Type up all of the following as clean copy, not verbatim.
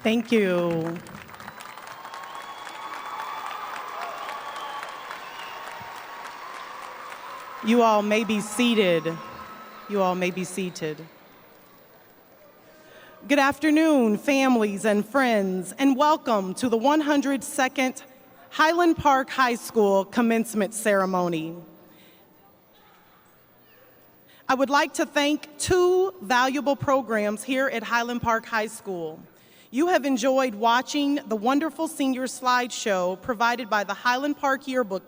Thank you. You all may be seated. You all may be seated. Good afternoon, families and friends, and welcome to the 102nd Highland Park High School commencement ceremony. I would like to thank two valuable programs here at Highland Park High School. You have enjoyed watching the wonderful senior slideshow provided by the Highland Park Yearbook,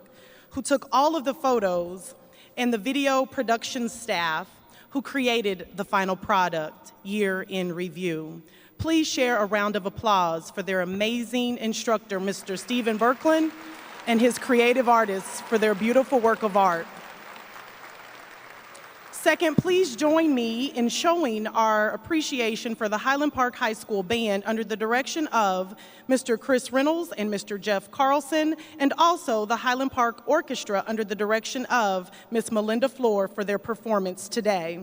who took all of the photos, and the video production staff who created the final product, Year in Review. Please share a round of applause for their amazing instructor, Mr. Stephen Berkland, and his creative artists for their beautiful work of art. Second, please join me in showing our appreciation for the Highland Park High School Band under the direction of Mr. Chris Reynolds and Mr. Jeff Carlson, and also the Highland Park Orchestra under the direction of Ms. Melinda Floor for their performance today.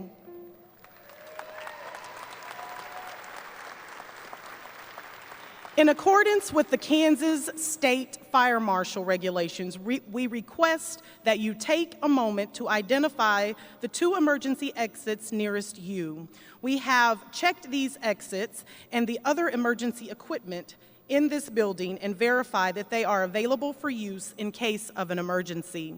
In accordance with the Kansas State Fire Marshal regulations, we request that you take a moment to identify the two emergency exits nearest you. We have checked these exits and the other emergency equipment in this building and verify that they are available for use in case of an emergency.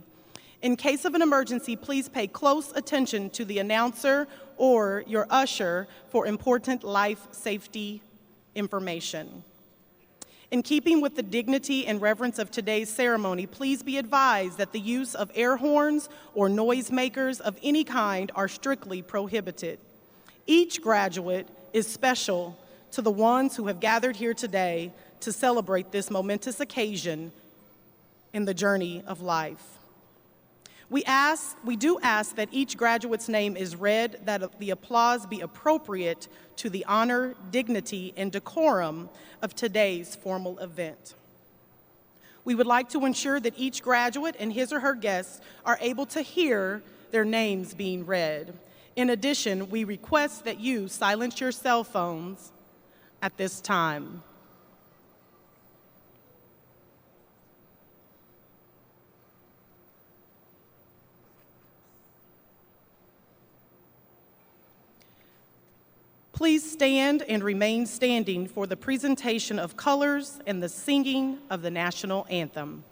In case of an emergency, please pay close attention to the announcer or your usher for important life safety information. In keeping with the dignity and reverence of today's ceremony, please be advised that the use of air horns or noisemakers of any kind are strictly prohibited. Each graduate is special to the ones who have gathered here today to celebrate this momentous occasion in the journey of life. We do ask that each graduate's name is read, that the applause be appropriate to the honor, dignity, and decorum of today's formal event. We would like to ensure that each graduate and his or her guests are able to hear their names being read. In addition, we request that you silence your cell phones at this time. Please stand and remain standing for the presentation of colors and the singing of the national anthem.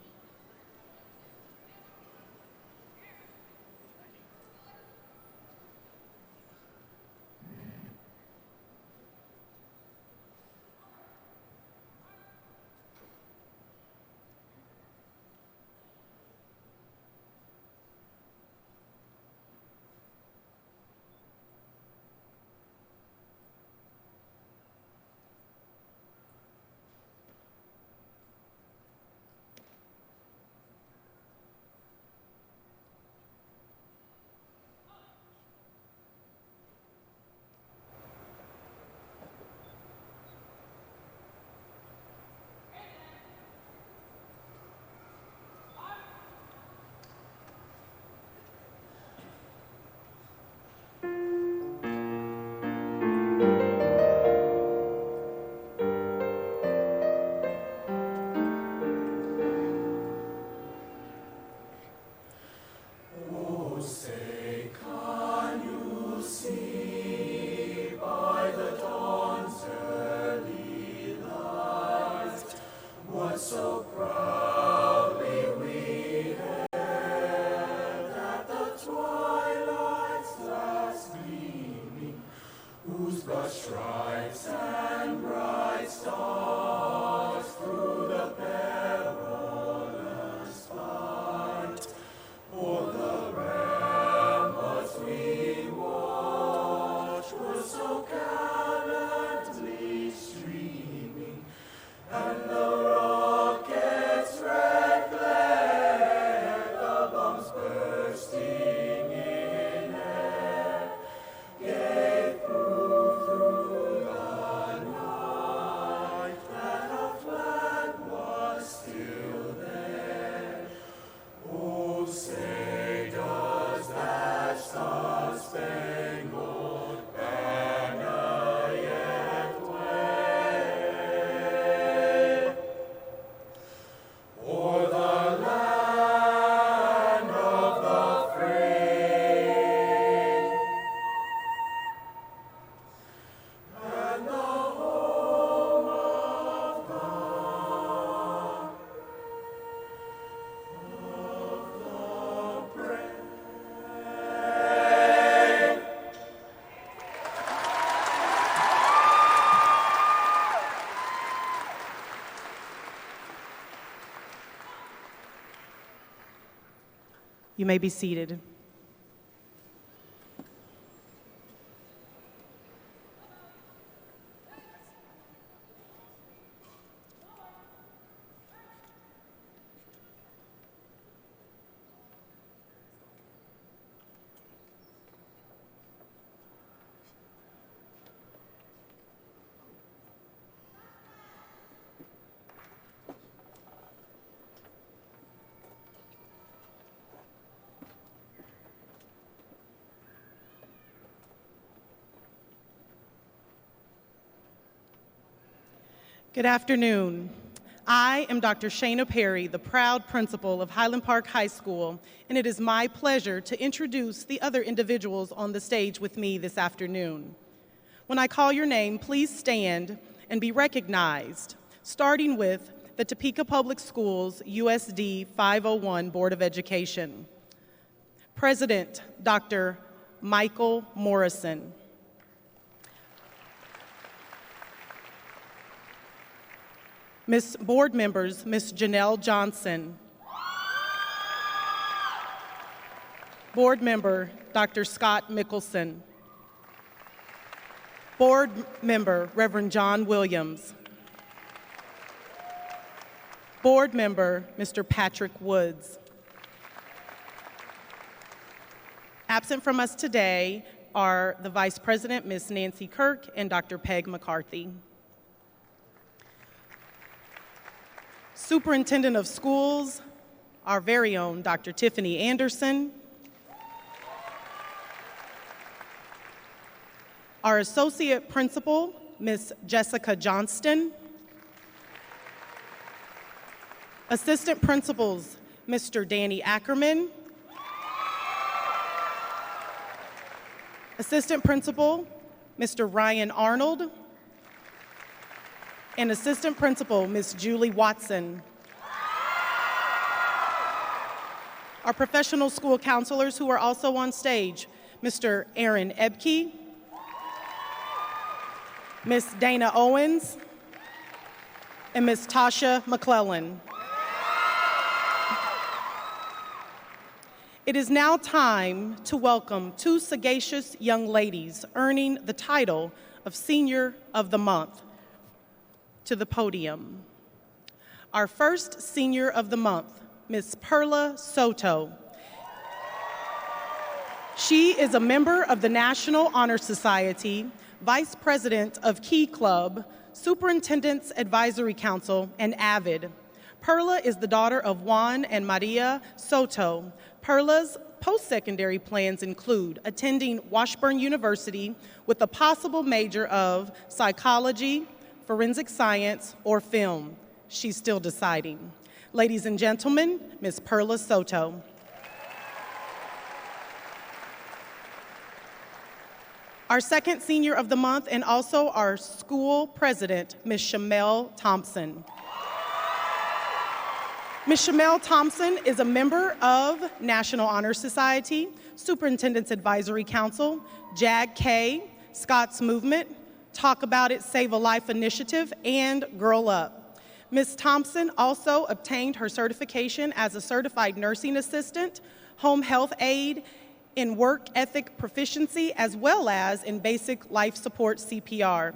You may be seated. Good afternoon. I am Dr. Shana Perry, the proud principal of Highland Park High School, and it is my pleasure to introduce the other individuals on the stage with me this afternoon. When I call your name, please stand and be recognized, starting with the Topeka Public Schools USD 501 Board of Education. President, Dr. Michael Morrison. Board members, Ms. Janelle Johnson. Board member, Dr. Scott Mickelson. Board member, Reverend John Williams. Board member, Mr. Patrick Woods. Absent from us today are the Vice President, Ms. Nancy Kirk, and Dr. Peg McCarthy. Superintendent of Schools, our very own Dr. Tiffany Anderson. Our Associate Principal, Ms. Jessica Johnston. Assistant Principals, Mr. Danny Ackerman. Assistant Principal, Mr. Ryan Arnold. And Assistant Principal, Ms. Julie Watson. Our professional school counselors who are also on stage, Mr. Aaron Ebke, Ms. Dana Owens, and Ms. Tasha McClellan. It is now time to welcome two sagacious young ladies earning the title of Senior of the Month to the podium. Our first Senior of the Month, Ms. Perla Soto. She is a member of the National Honor Society, Vice President of Key Club, Superintendent's Advisory Council, and AVID. Perla is the daughter of Juan and Maria Soto. Perla's post-secondary plans include attending Washburn University with a possible major of psychology, forensic science, or film. She's still deciding. Ladies and gentlemen, Ms. Perla Soto. Our second Senior of the Month and also our school president, Ms. Shamel Thompson. Ms. Shamel Thompson is a member of National Honor Society, Superintendent's Advisory Council, JAG-K, Scott's Movement, Talk About It, Save a Life Initiative, and Girl Up. Ms. Thompson also obtained her certification as a certified nursing assistant, home health aide, in work ethic proficiency, as well as in basic life support CPR.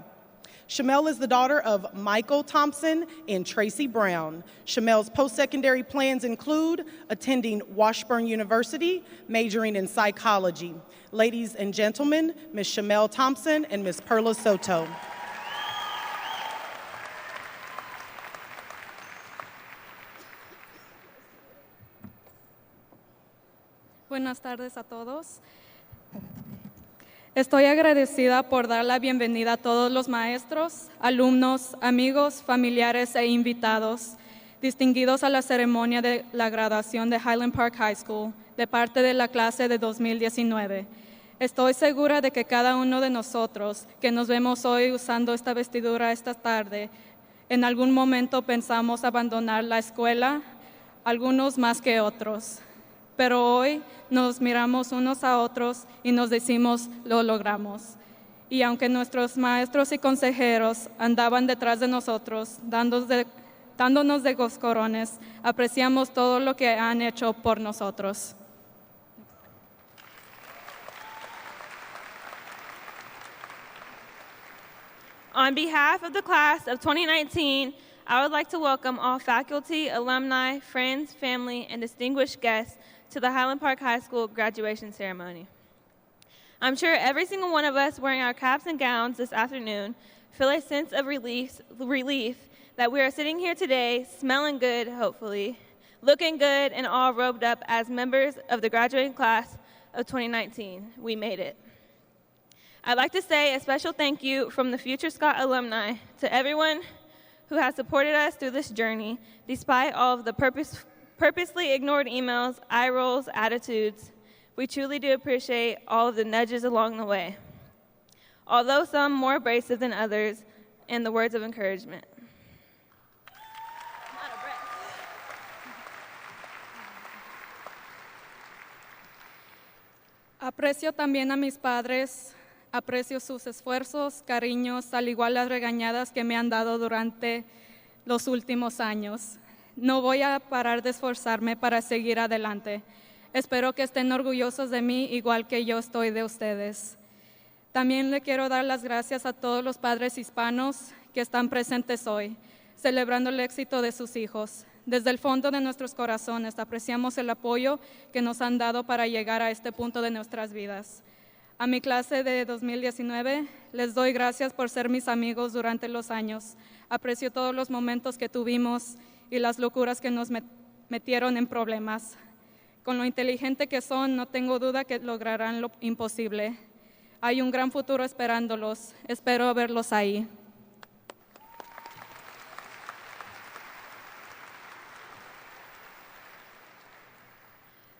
Shamel is the daughter of Michael Thompson and Tracy Brown. Shamel's post-secondary plans include attending Washburn University, majoring in psychology. Ladies and gentlemen, Ms. Shamel Thompson and Ms. Perla Soto. Buenas tardes a todos. Estoy agradecida por dar la bienvenida a todos los maestros, alumnos, amigos, familiares e invitados distinguidos a la ceremonia de la graduación de Highland Park High School de parte de la clase de 2019. Estoy segura de que cada uno de nosotros que nos vemos hoy usando esta vestidura esta tarde, en algún momento pensamos abandonar la escuela, algunos más que otros. Pero hoy nos miramos unos a otros y nos decimos, lo logramos. Y aunque nuestros maestros y consejeros andaban detrás de nosotros, dándonos de coscorrones, apreciamos todo lo que han hecho por nosotros. On behalf of the class of 2019, I would like to welcome all faculty, alumni, friends, family, and distinguished guests to the Highland Park High School graduation ceremony. I'm sure every single one of us wearing our caps and gowns this afternoon feel a sense of relief that we are sitting here today, smelling good, hopefully, looking good, and all robed up as members of the graduating class of 2019. We made it. I'd like to say a special thank you from the Future Scott alumni to everyone who has supported us through this journey, despite all of the purposely ignored emails, eye rolls, attitudes. We truly do appreciate all of the nudges along the way, although some more abrasive than others, and the words of encouragement. Aprecio también a mis padres, aprecio sus esfuerzos, cariños, al igual las regañadas que me han dado durante los últimos años. No voy a parar de esforzarme para seguir adelante. Espero que estén orgullosos de mí, igual que yo estoy de ustedes. También le quiero dar las gracias a todos los padres hispanos que están presentes hoy, celebrando el éxito de sus hijos. Desde el fondo de nuestros corazones apreciamos el apoyo que nos han dado para llegar a este punto de nuestras vidas. A mi clase de 2019 les doy gracias por ser mis amigos durante los años. Aprecio todos los momentos que tuvimos y las locuras que nos metieron en problemas. Con lo inteligente que son, no tengo duda que lograrán lo imposible. Hay un gran futuro esperándolos. Espero verlos ahí.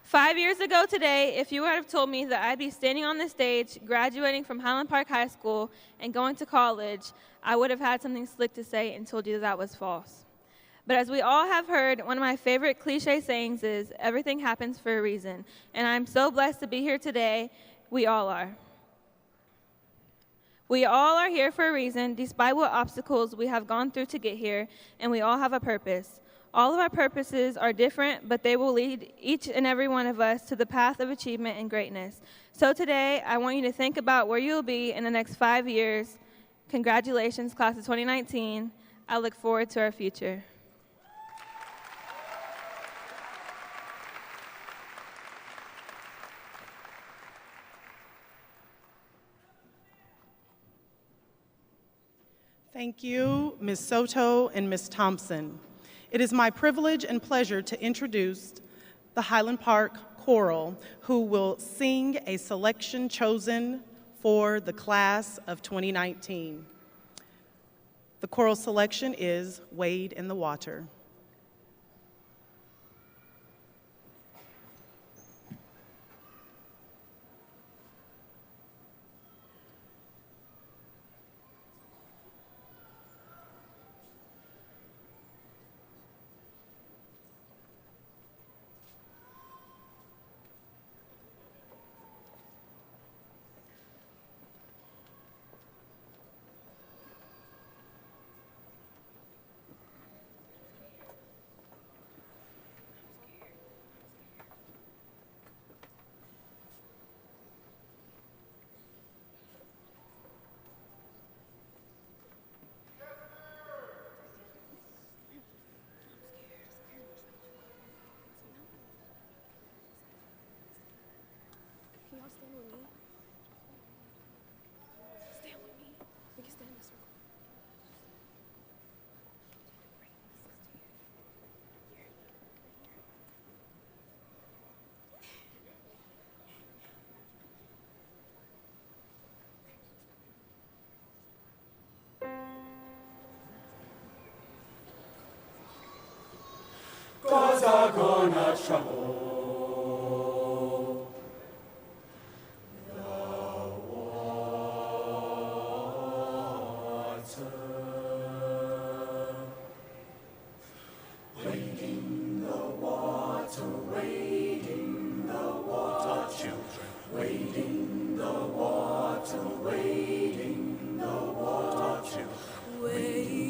Five years ago today, if you would have told me that I'd be standing on this stage, graduating from Highland Park High School and going to college, I would have had something slick to say and told you that was false. But as we all have heard, one of my favorite cliche sayings is, everything happens for a reason. And I'm so blessed to be here today. We all are. We all are here for a reason, despite what obstacles we have gone through to get here, and we all have a purpose. All of our purposes are different, but they will lead each and every one of us to the path of achievement and greatness. So today, I want you to think about where you'll be in the next 5 years. Congratulations, class of 2019. I look forward to our future. Thank you, Ms. Soto and Ms. Thompson. It is my privilege and pleasure to introduce the Highland Park Choral, who will sing a selection chosen for the class of 2019. The choral selection is Wade in the Water. Gods are gonna trouble. Wade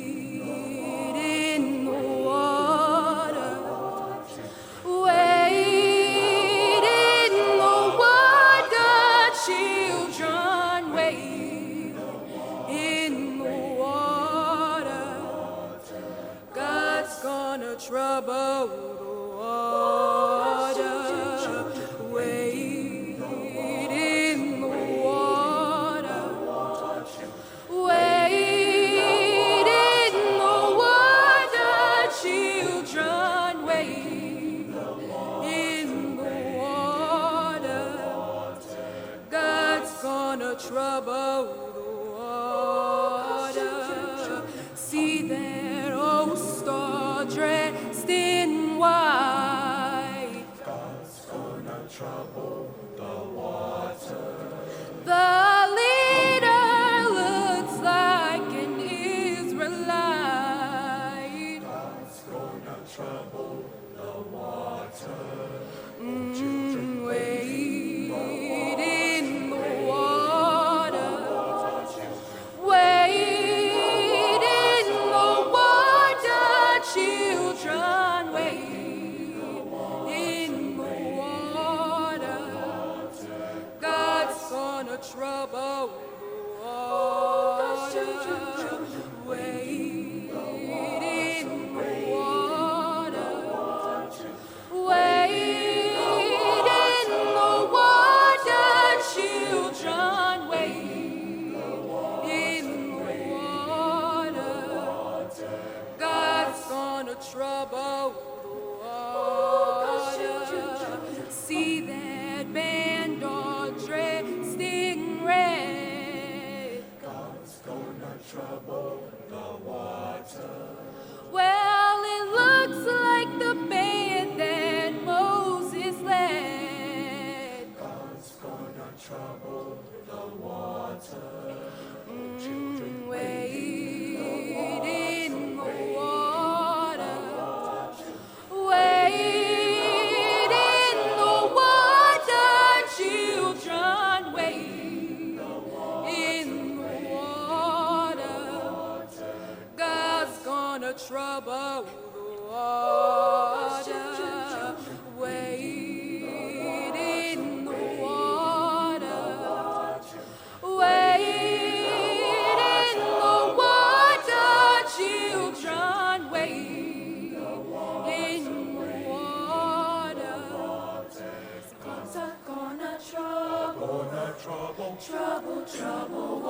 Children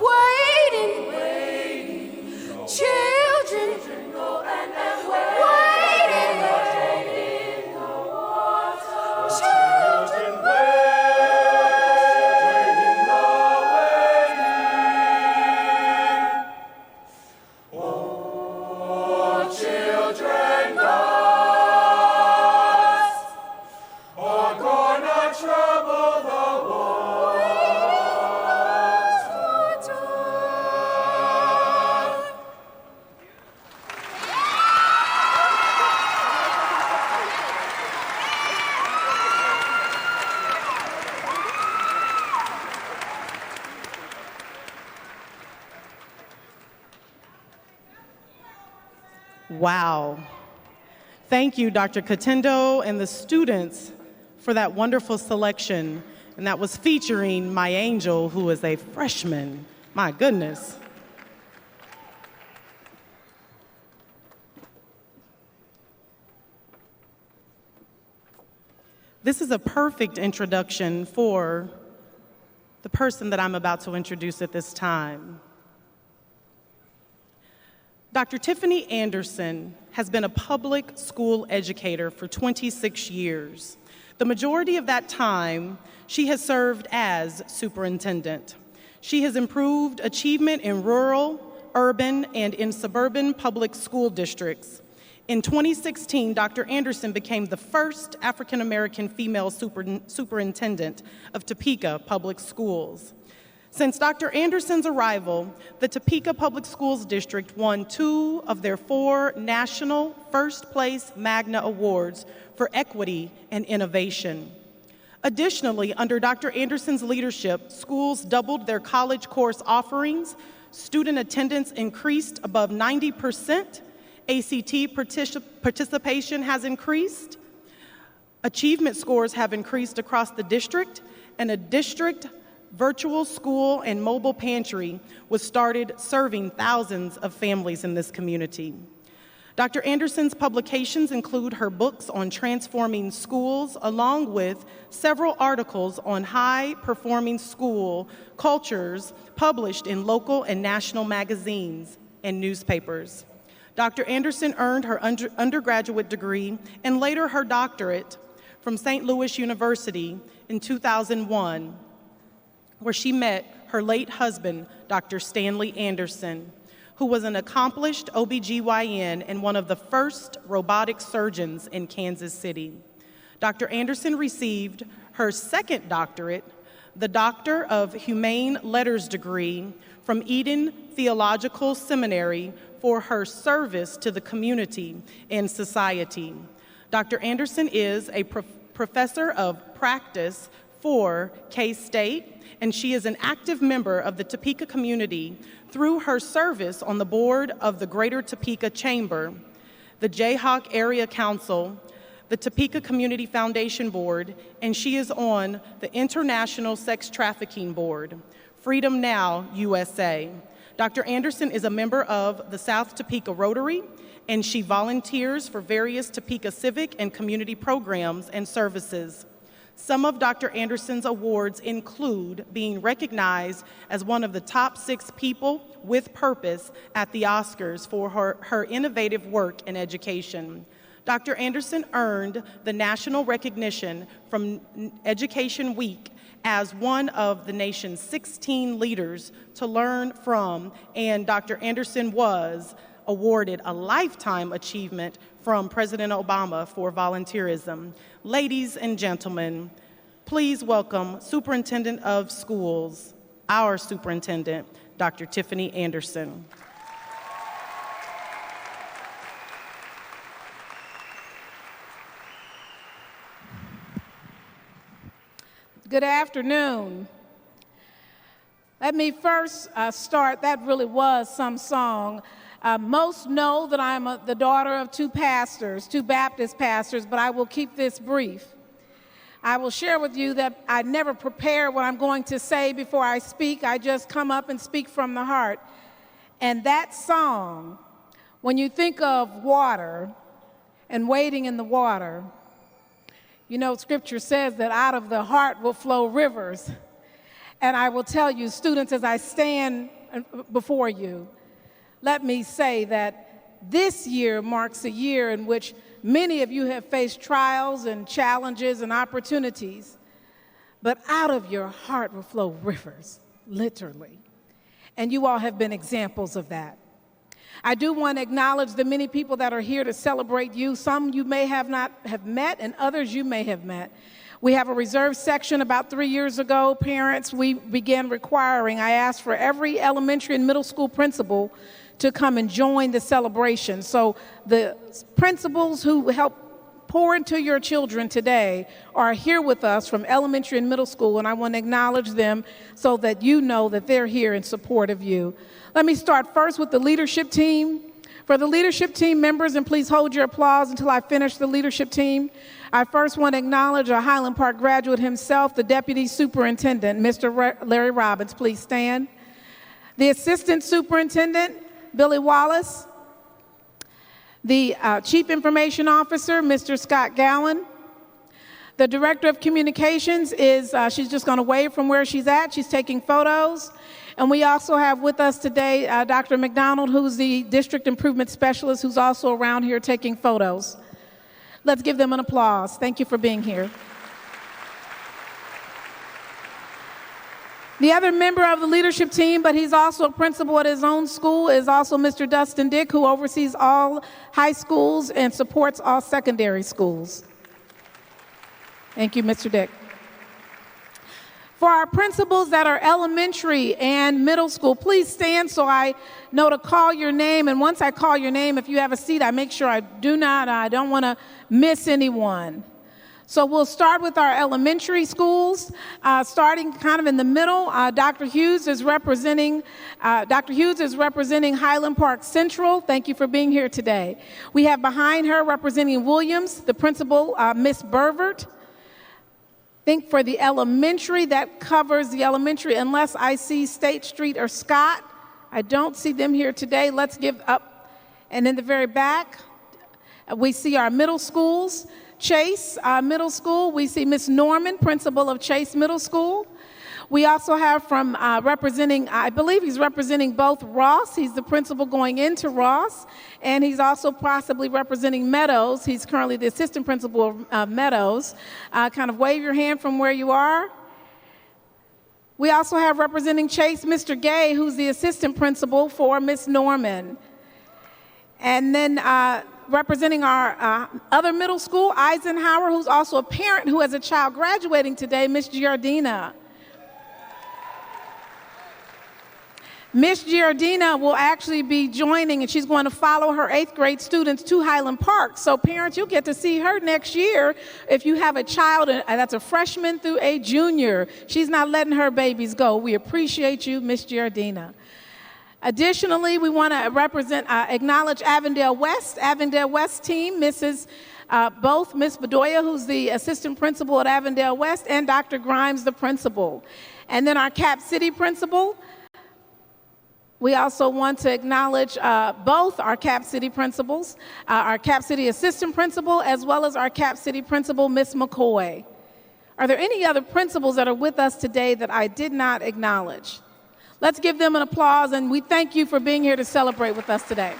waiting. Children children gods are gonna trouble the Wow. Thank you, Dr. Katendo and the students for that wonderful selection. And that was featuring my angel, who is a freshman. My goodness. This is a perfect introduction for the person that I'm about to introduce at this time. Dr. Tiffany Anderson has been a public school educator for 26 years. The majority of that time, she has served as superintendent. She has improved achievement in rural, urban, and in suburban public school districts. In 2016, Dr. Anderson became the first African-American female superintendent of Topeka Public Schools. Since Dr. Anderson's arrival, the Topeka Public Schools District won 2 of their 4 national first-place Magna Awards for equity and innovation. Additionally, under Dr. Anderson's leadership, schools doubled their college course offerings, student attendance increased above 90%, ACT participation has increased, achievement scores have increased across the district, and a district virtual school and mobile pantry was started serving thousands of families in this community. Dr. Anderson's publications include her books on transforming schools, along with several articles on high-performing school cultures published in local and national magazines and newspapers. Dr. Anderson earned her undergraduate degree and later her doctorate from St. Louis University in 2001, where she met her late husband, Dr. Stanley Anderson, who was an accomplished OBGYN and one of the first robotic surgeons in Kansas City. Dr. Anderson received her second doctorate, the Doctor of Humane Letters degree from Eden Theological Seminary, for her service to the community and society. Dr. Anderson is a professor of practice for K-State, and she is an active member of the Topeka community through her service on the board of the Greater Topeka Chamber, the Jayhawk Area Council, the Topeka Community Foundation Board, and she is on the International Sex Trafficking Board, Freedom Now USA. Dr. Anderson is a member of the South Topeka Rotary, and she volunteers for various Topeka civic and community programs and services. Some of Dr. Anderson's awards include being recognized as one of the top 6 people with purpose at the Oscars for her innovative work in education. Dr. Anderson earned the national recognition from Education Week as one of the nation's 16 leaders to learn from, and Dr. Anderson was awarded a Lifetime Achievement from President Obama for volunteerism. Ladies and gentlemen, please welcome Superintendent of Schools, our Superintendent, Dr. Tiffany Anderson. Good afternoon. Let me first start, that really was some song. Most know that I'm the daughter of 2 pastors, 2 Baptist pastors, but I will keep this brief. I will share with you that I never prepare what I'm going to say before I speak. I just come up and speak from the heart. And that song, when you think of water and wading in the water, you know, Scripture says that out of the heart will flow rivers. And I will tell you, students, as I stand before you, let me say that this year marks a year in which many of you have faced trials and challenges and opportunities, but out of your heart will flow rivers, literally. And you all have been examples of that. I do want to acknowledge the many people that are here to celebrate you. Some you may have not have met, and others you may have met. We have a reserved section. About 3 years ago, parents, we began requiring, I asked for every elementary and middle school principal to come and join the celebration. So the principals who help pour into your children today are here with us from elementary and middle school, and I want to acknowledge them so that you know that they're here in support of you. Let me start first with the leadership team. For the leadership team members, and please hold your applause until I finish the leadership team, I first want to acknowledge a Highland Park graduate himself, the Deputy Superintendent, Mr. Larry Robbins. Please stand. The Assistant Superintendent, Billy Wallace. The Chief Information Officer, Mr. Scott Gowan. The Director of Communications is, she's just going to wave from where she's at. She's taking photos. And we also have with us today Dr. McDonald, who's the District Improvement Specialist, who's also around here taking photos. Let's give them an applause. Thank you for being here. The other member of the leadership team, but he's also a principal at his own school, is also Mr. Dustin Dick, who oversees all high schools and supports all secondary schools. Thank you, Mr. Dick. For our principals that are elementary and middle school, please stand so I know to call your name. And once I call your name, if you have a seat, I make sure I don't want to miss anyone. So we'll start with our elementary schools, starting kind of in the middle. Dr. Hughes is representing Highland Park Central. Thank you for being here today. We have behind her representing Williams, the principal, Miss Burvert. Think for the elementary, that covers the elementary, unless I see State Street or Scott. I don't see them here today. Let's give up. And in the very back, we see our middle schools. Chase Middle School, we see Miss Norman, principal of Chase Middle School. We also have from representing, I believe he's representing both Ross. He's the principal going into Ross, and he's also possibly representing Meadows. He's currently the assistant principal of Meadows. Kind of wave your hand from where you are. We also have representing Chase, Mr. Gay, who's the assistant principal for Miss Norman. And then representing our other middle school, Eisenhower, who's also a parent who has a child graduating today, Miss Giardina. Miss Giardina will actually be joining, and she's going to follow her 8th grade students to Highland Park. So parents, you'll get to see her next year if you have a child that's a freshman through a junior. She's not letting her babies go. We appreciate you, Miss Giardina. Additionally, we want to acknowledge Avondale West team, both Miss Bedoya, who's the assistant principal at Avondale West, and Dr. Grimes, the principal. And then our Cap City principal. We also want to acknowledge both our Cap City principals, our Cap City assistant principal, as well as our Cap City principal, Miss McCoy. Are there any other principals that are with us today that I did not acknowledge? Let's give them an applause, and we thank you for being here to celebrate with us today.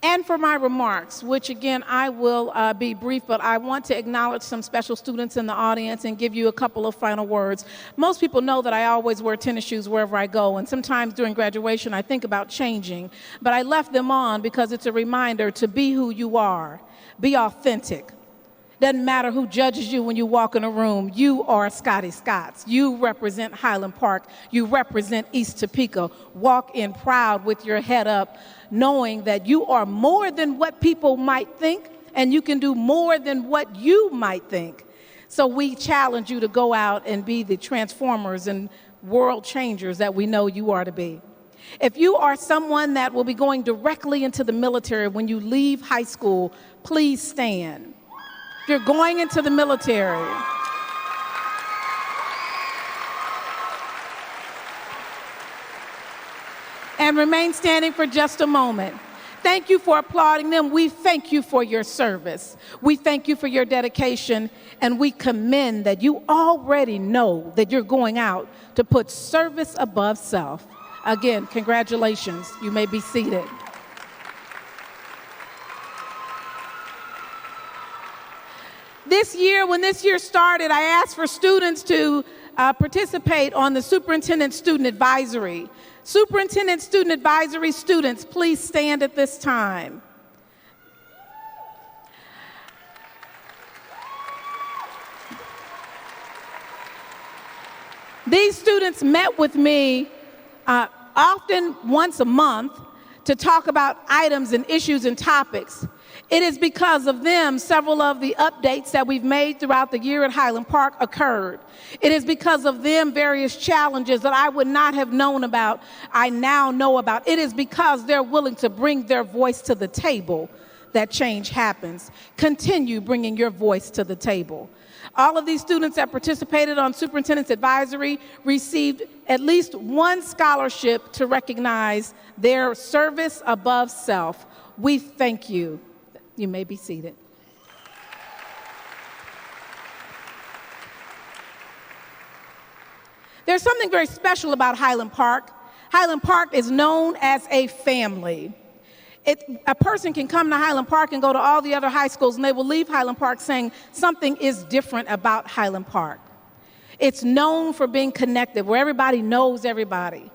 And for my remarks, which again, I will be brief, but I want to acknowledge some special students in the audience and give you a couple of final words. Most people know that I always wear tennis shoes wherever I go, and sometimes during graduation, I think about changing, but I left them on because it's a reminder to be who you are, be authentic. Doesn't matter who judges you when you walk in a room. You are Scotty Scotts. You represent Highland Park. You represent East Topeka. Walk in proud with your head up, knowing that you are more than what people might think, and you can do more than what you might think. So we challenge you to go out and be the transformers and world changers that we know you are to be. If you are someone that will be going directly into the military when you leave high school, please stand. If you're going into the military, and remain standing for just a moment. Thank you for applauding them. We thank you for your service. We thank you for your dedication, and we commend that you already know that you're going out to put service above self. Again, congratulations. You may be seated. This year, when this year started, I asked for students to participate on the Superintendent Student Advisory. Superintendent Student Advisory students, please stand at this time. These students met with me often once a month to talk about items and issues and topics. It is because of them several of the updates that we've made throughout the year at Highland Park occurred. It is because of them various challenges that I would not have known about, I now know about. It is because they're willing to bring their voice to the table that change happens. Continue bringing your voice to the table. All of these students that participated on Superintendent's Advisory received at least one scholarship to recognize their service above self. We thank you. You may be seated. There's something very special about Highland Park. Highland Park is known as a family. A person can come to Highland Park and go to all the other high schools, and they will leave Highland Park saying something is different about Highland Park. It's known for being connected, where everybody knows everybody.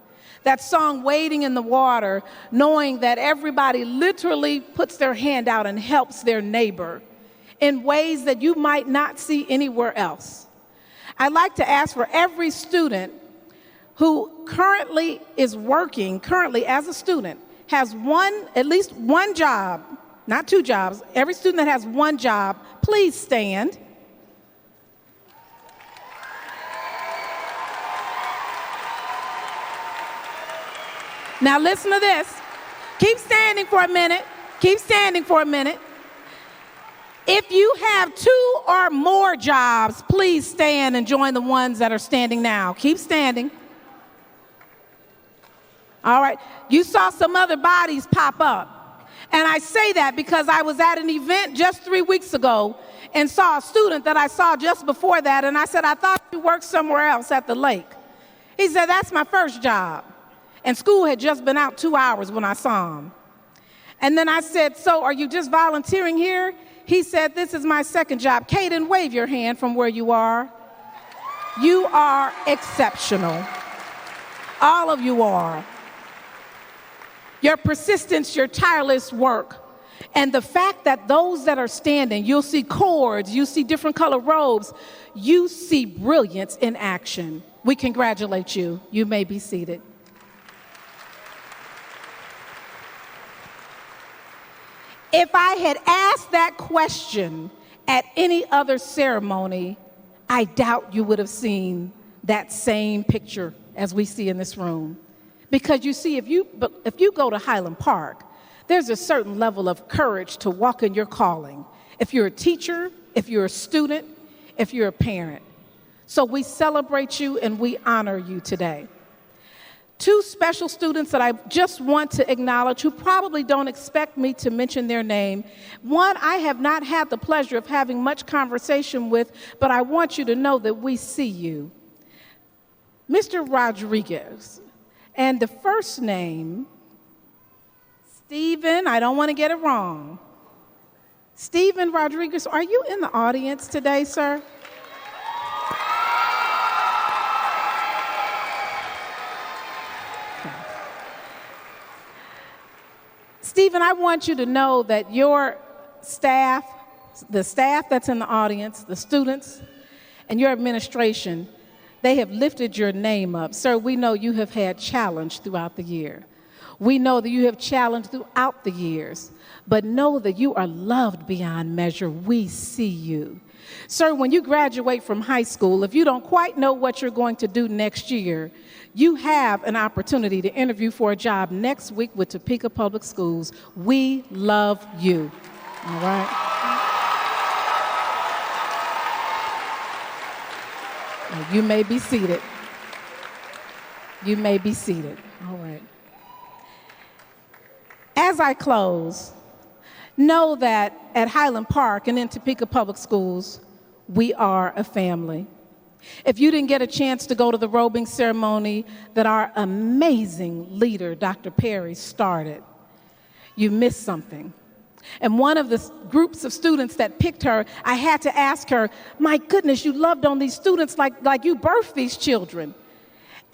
That song, Wading in the Water, knowing that everybody literally puts their hand out and helps their neighbor in ways that you might not see anywhere else. I'd like to ask for every student who currently is working, as a student, has at least one job, not two jobs, every student that has one job, please stand. Now listen to this. Keep standing for a minute. Keep standing for a minute. If you have two or more jobs, please stand and join the ones that are standing now. Keep standing. All right. You saw some other bodies pop up. And I say that because I was at an event just 3 weeks ago and saw a student that I saw just before that, and I said, I thought you worked somewhere else at the lake. He said, that's my first job. And school had just been out 2 hours when I saw him. And then I said, so are you just volunteering here? He said, this is my second job. Caden, wave your hand from where you are. You are exceptional. All of you are. Your persistence, your tireless work, and the fact that those that are standing, you'll see cords, you see different color robes, you see brilliance in action. We congratulate you. You may be seated. If I had asked that question at any other ceremony, I doubt you would have seen that same picture as we see in this room. Because you see, if you go to Highland Park, there's a certain level of courage to walk in your calling. If you're a teacher, if you're a student, if you're a parent. So we celebrate you and we honor you today. Two special students that I just want to acknowledge who probably don't expect me to mention their name. One I have not had the pleasure of having much conversation with, but I want you to know that we see you. Mr. Rodriguez. And the first name, Stephen, I don't want to get it wrong. Stephen Rodriguez, are you in the audience today, sir? Okay. Stephen, I want you to know that your staff, the staff that's in the audience, the students, and your administration, they have lifted your name up. Sir, we know you have had challenge throughout the year. We know that you have challenged throughout the years, but know that you are loved beyond measure. We see you. Sir, when you graduate from high school, if you don't quite know what you're going to do next year, you have an opportunity to interview for a job next week with Topeka Public Schools. We love you. All right? You may be seated. You may be seated. All right. As I close, know that at Highland Park and in Topeka Public Schools, we are a family. If you didn't get a chance to go to the robing ceremony that our amazing leader, Dr. Perry, started, you missed something. And one of the groups of students that picked her, I had to ask her, my goodness, you loved on these students like you birthed these children.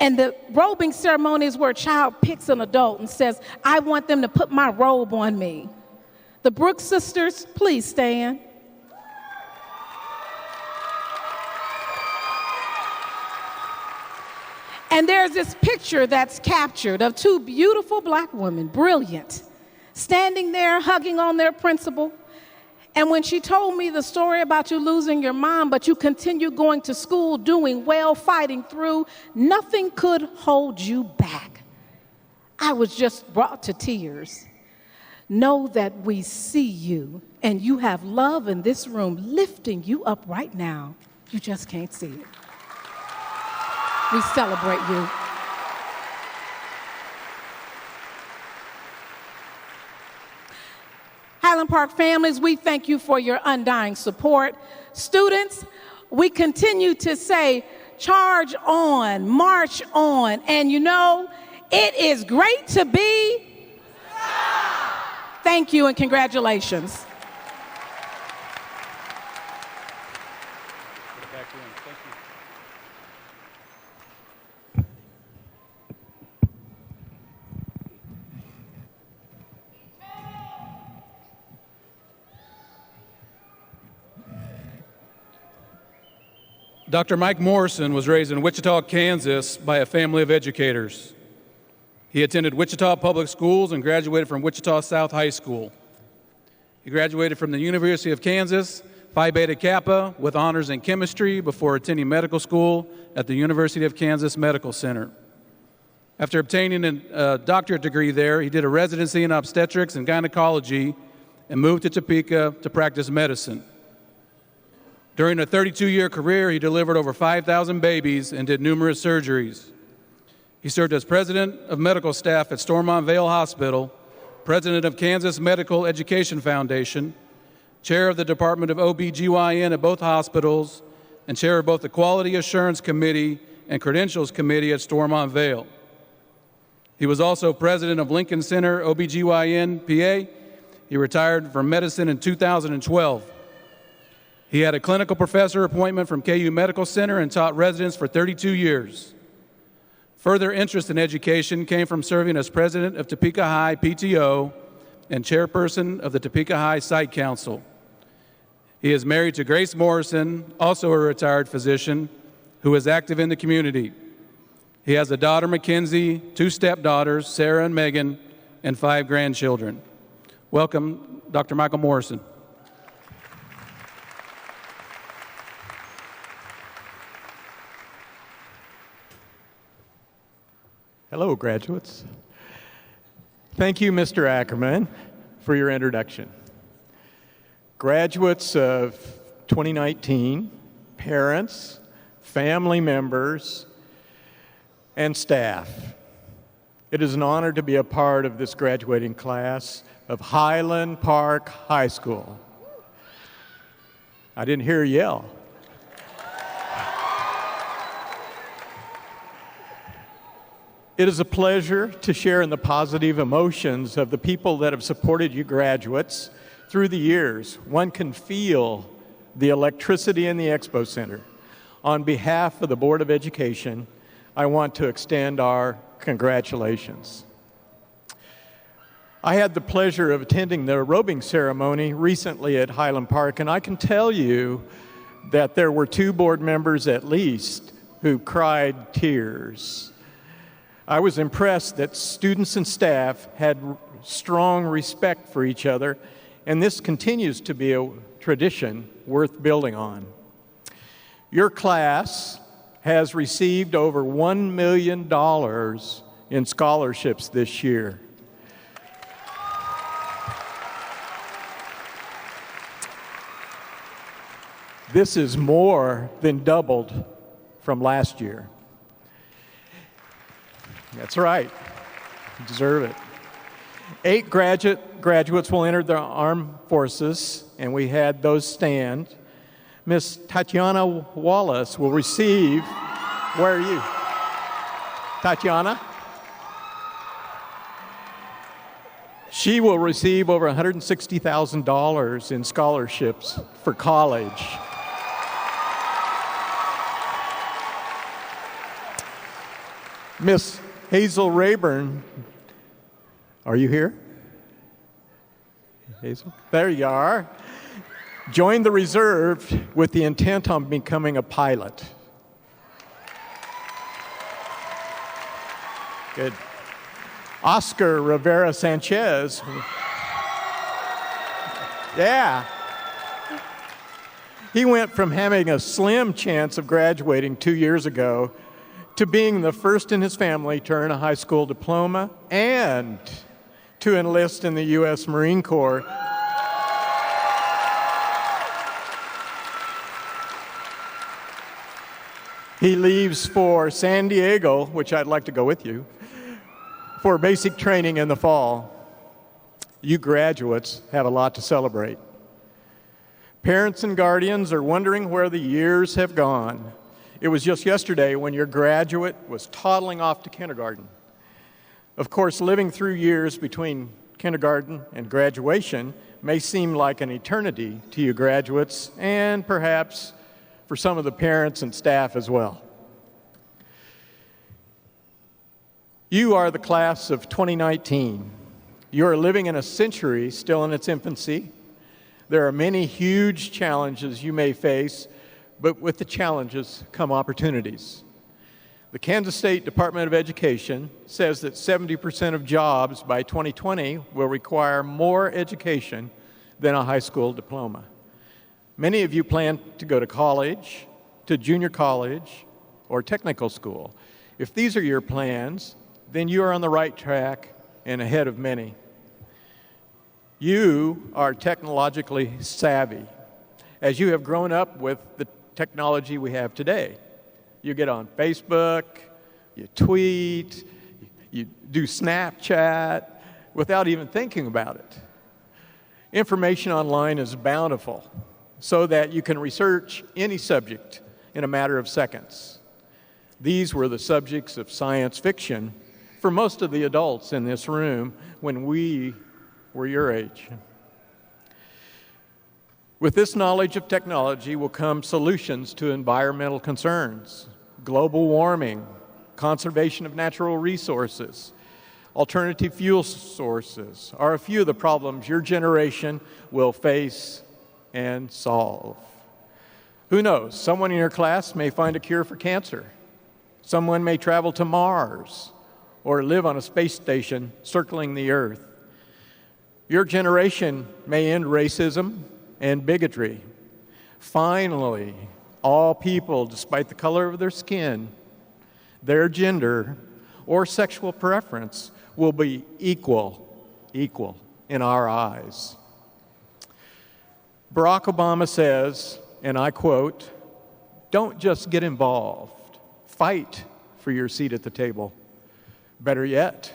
And the robing ceremony is where a child picks an adult and says, I want them to put my robe on me. The Brooks sisters, please stand. And there's this picture that's captured of two beautiful black women, brilliant, standing there hugging on their principal. And when she told me the story about you losing your mom, but you continued going to school, doing well, fighting through, nothing could hold you back. I was just brought to tears. Know that we see you, and you have love in this room lifting you up right now. You just can't see it. We celebrate you. Highland Park families, we thank you for your undying support. Students, we continue to say, charge on, march on, and you know, it is great to be. Thank you and congratulations. Dr. Mike Morrison was raised in Wichita, Kansas by a family of educators. He attended Wichita Public Schools and graduated from Wichita South High School. He graduated from the University of Kansas, Phi Beta Kappa, with honors in chemistry before attending medical school at the University of Kansas Medical Center. After obtaining a doctorate degree there, he did a residency in obstetrics and gynecology and moved to Topeka to practice medicine. During a 32-year career, he delivered over 5,000 babies and did numerous surgeries. He served as president of medical staff at Stormont Vale Hospital, president of Kansas Medical Education Foundation, chair of the Department of OB/GYN at both hospitals, and chair of both the Quality Assurance Committee and Credentials Committee at Stormont Vale. He was also president of Lincoln Center OB/GYN PA. He retired from medicine in 2012. He had a clinical professor appointment from KU Medical Center and taught residents for 32 years. Further interest in education came from serving as president of Topeka High PTO and chairperson of the Topeka High Site Council. He is married to Grace Morrison, also a retired physician, who is active in the community. He has a daughter, Mackenzie, 2 stepdaughters, Sarah and Megan, and 5 grandchildren. Welcome, Dr. Michael Morrison. Hello, graduates. Thank you, Mr. Ackerman, for your introduction. Graduates of 2019, parents, family members, and staff, it is an honor to be a part of this graduating class of Highland Park High School. I didn't hear you yell. It is a pleasure to share in the positive emotions of the people that have supported you graduates through the years. One can feel the electricity in the Expo Center. On behalf of the Board of Education, I want to extend our congratulations. I had the pleasure of attending the robing ceremony recently at Highland Park, and I can tell you that there were 2 board members at least who cried tears. I was impressed that students and staff had strong respect for each other, and this continues to be a tradition worth building on. Your class has received over $1 million in scholarships this year. This is more than doubled from last year. That's right. You deserve it. 8 graduates will enter the armed forces, and we had those stand. Miss Tatiana Wallace will receive, where are you? Tatiana? She will receive over $160,000 in scholarships for college. Miss Hazel Rayburn, are you here? Hazel? There you are. Joined the reserve with the intent on becoming a pilot. Good. Oscar Rivera Sanchez. Yeah. He went from having a slim chance of graduating 2 years ago to being the first in his family to earn a high school diploma and to enlist in the U.S. Marine Corps. He leaves for San Diego, which I'd like to go with you, for basic training in the fall. You graduates have a lot to celebrate. Parents and guardians are wondering where the years have gone. It was just yesterday when your graduate was toddling off to kindergarten. Of course, living through years between kindergarten and graduation may seem like an eternity to you graduates, and perhaps for some of the parents and staff as well. You are the class of 2019. You are living in a century still in its infancy. There are many huge challenges you may face, but with the challenges come opportunities. The Kansas State Department of Education says that 70% of jobs by 2020 will require more education than a high school diploma. Many of you plan to go to college, to junior college, or technical school. If these are your plans, then you are on the right track and ahead of many. You are technologically savvy, as you have grown up with the technology we have today. You get on Facebook, you tweet, you do Snapchat without even thinking about it. Information online is bountiful, so that you can research any subject in a matter of seconds. These were the subjects of science fiction for most of the adults in this room when we were your age. With this knowledge of technology will come solutions to environmental concerns. Global warming, conservation of natural resources, alternative fuel sources are a few of the problems your generation will face and solve. Who knows? Someone in your class may find a cure for cancer. Someone may travel to Mars or live on a space station circling the Earth. Your generation may end racism and bigotry. Finally, all people, despite the color of their skin, their gender, or sexual preference, will be equal in our eyes. Barack Obama says, and I quote, "Don't just get involved, fight for your seat at the table. Better yet,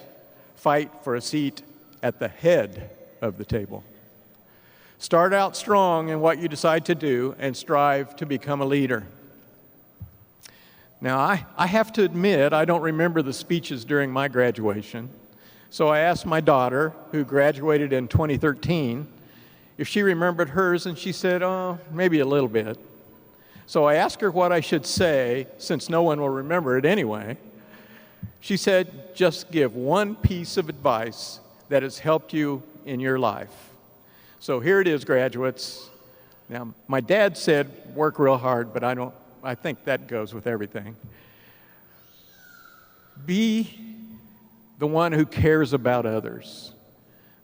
fight for a seat at the head of the table." Start out strong in what you decide to do and strive to become a leader. Now, I have to admit, I don't remember the speeches during my graduation, so I asked my daughter, who graduated in 2013, if she remembered hers, and she said, "Oh, maybe a little bit." So I asked her what I should say, since no one will remember it anyway. She said, "Just give one piece of advice that has helped you in your life." So here it is, graduates. Now, my dad said, work real hard, but I think that goes with everything. Be the one who cares about others.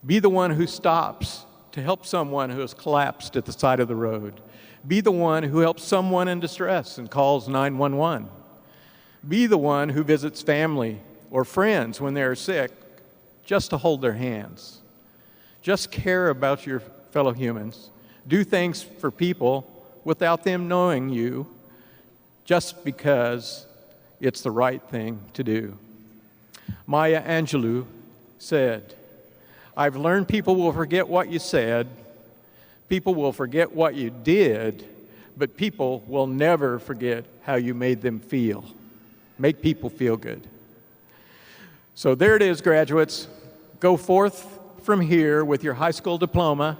Be the one who stops to help someone who has collapsed at the side of the road. Be the one who helps someone in distress and calls 911. Be the one who visits family or friends when they are sick just to hold their hands. Just care about your fellow humans. Do things for people without them knowing you, just because it's the right thing to do. Maya Angelou said, I've learned people will forget what you said, people will forget what you did, but people will never forget how you made them feel. Make people feel good. So there it is, graduates. Go forth from here with your high school diploma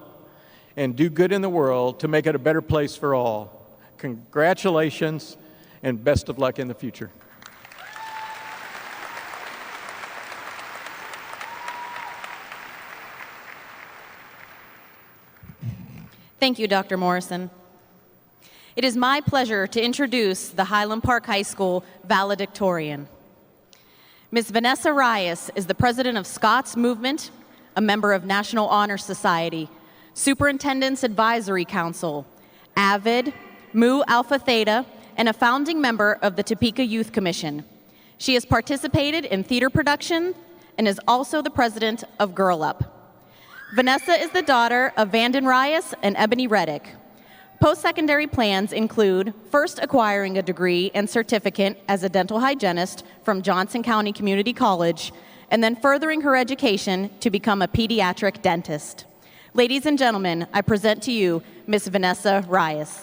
and do good in the world to make it a better place for all. Congratulations and best of luck in the future. Thank you, Dr. Morrison. It is my pleasure to introduce the Highland Park High School Valedictorian. Ms. Vanessa Reyes is the president of Scots Movement, a member of National Honor Society, Superintendent's Advisory Council, AVID, Mu Alpha Theta, and a founding member of the Topeka Youth Commission. She has participated in theater production and is also the president of Girl Up. Vanessa is the daughter of Vanden Reyes and Ebony Reddick. Post-secondary plans include first acquiring a degree and certificate as a dental hygienist from Johnson County Community College, and then furthering her education to become a pediatric dentist. Ladies and gentlemen, I present to you Ms. Vanessa Reyes.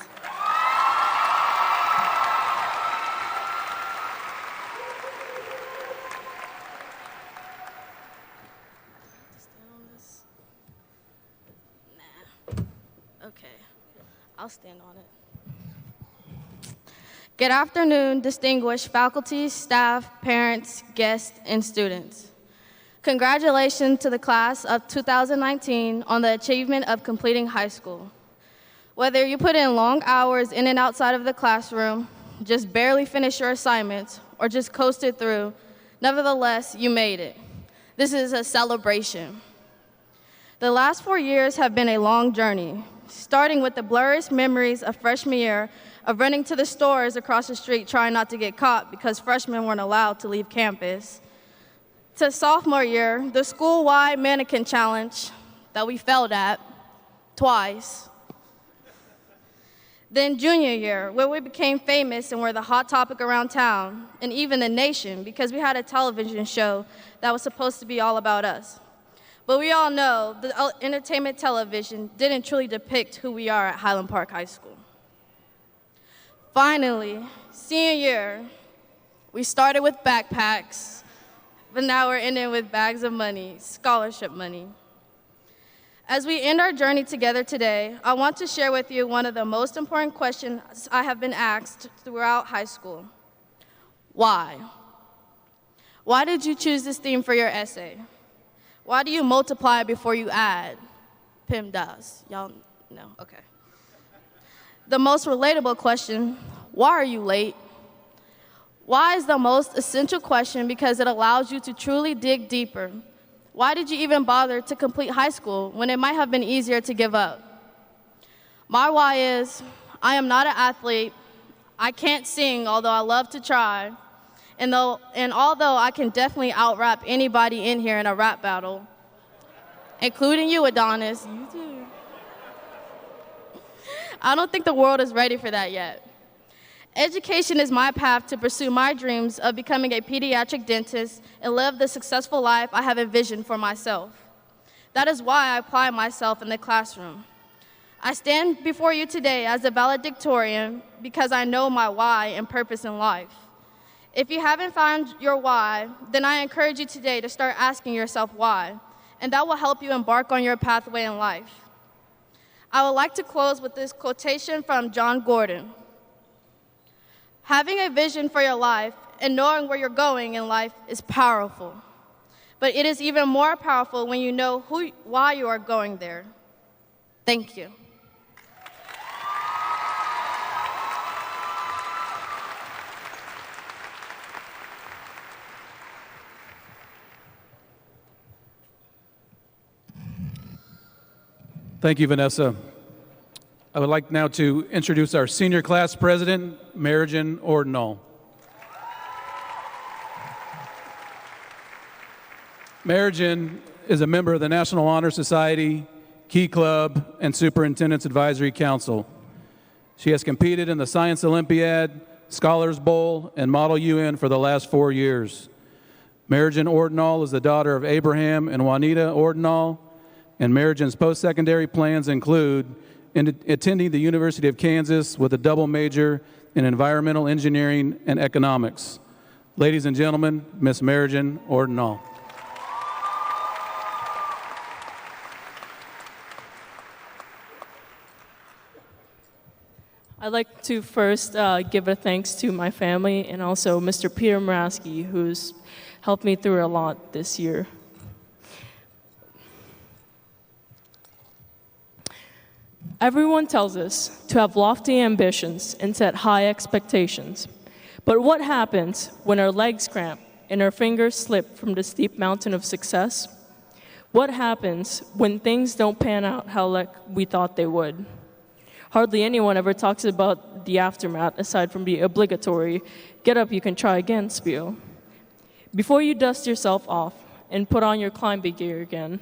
I'll stand on it. Good afternoon, distinguished faculty, staff, parents, guests, and students. Congratulations to the class of 2019 on the achievement of completing high school. Whether you put in long hours in and outside of the classroom, just barely finished your assignments, or just coasted through, nevertheless, you made it. This is a celebration. The last 4 years have been a long journey, starting with the blurriest memories of freshman year of running to the stores across the street trying not to get caught because freshmen weren't allowed to leave campus, to sophomore year, the school-wide mannequin challenge that we failed at twice. Then junior year, where we became famous and were the hot topic around town and even the nation because we had a television show that was supposed to be all about us. But we all know that entertainment television didn't truly depict who we are at Highland Park High School. Finally, senior year, we started with backpacks, but now we're ending with bags of money, scholarship money. As we end our journey together today, I want to share with you one of the most important questions I have been asked throughout high school. Why? Why did you choose this theme for your essay? Why do you multiply before you add? PEMDAS. Y'all know? Okay. The most relatable question, why are you late? Why is the most essential question because it allows you to truly dig deeper. Why did you even bother to complete high school when it might have been easier to give up? My why is, I am not an athlete. I can't sing, although I love to try. And although I can definitely out-rap anybody in here in a rap battle, including you, Adonis, you too. I don't think the world is ready for that yet. Education is my path to pursue my dreams of becoming a pediatric dentist and live the successful life I have envisioned for myself. That is why I apply myself in the classroom. I stand before you today as a valedictorian because I know my why and purpose in life. If you haven't found your why, then I encourage you today to start asking yourself why, and that will help you embark on your pathway in life. I would like to close with this quotation from John Gordon. Having a vision for your life and knowing where you're going in life is powerful, but it is even more powerful when you know why you are going there. Thank you. Thank you, Vanessa. I would like now to introduce our senior class president, Marijan Ordinal. Marijan is a member of the National Honor Society, Key Club, and Superintendent's Advisory Council. She has competed in the Science Olympiad, Scholars Bowl, and Model UN for the last 4 years. Marijan Ordinal is the daughter of Abraham and Juanita Ordinal, and Marijan's post-secondary plans include attending the University of Kansas with a double major in environmental engineering and economics. Ladies and gentlemen, Miss Marijan Ordinal. I'd like to first give a thanks to my family and also Mr. Peter Muraski, who's helped me through a lot this year. Everyone tells us to have lofty ambitions and set high expectations. But what happens when our legs cramp and our fingers slip from the steep mountain of success? What happens when things don't pan out how like we thought they would? Hardly anyone ever talks about the aftermath aside from the obligatory "get up, you can try again" spiel. Before you dust yourself off and put on your climbing gear again,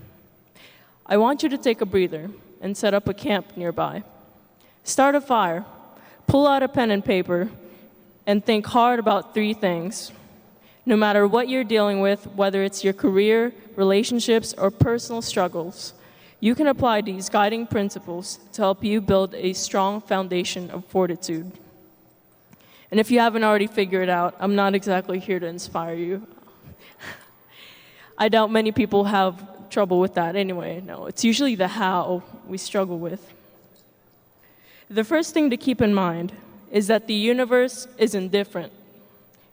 I want you to take a breather and set up a camp nearby. Start a fire, pull out a pen and paper, and think hard about 3 things. No matter what you're dealing with, whether it's your career, relationships, or personal struggles, you can apply these guiding principles to help you build a strong foundation of fortitude. And if you haven't already figured it out, I'm not exactly here to inspire you. I doubt many people have trouble with that anyway. No, it's usually the how we struggle with. The first thing to keep in mind is that the universe is indifferent.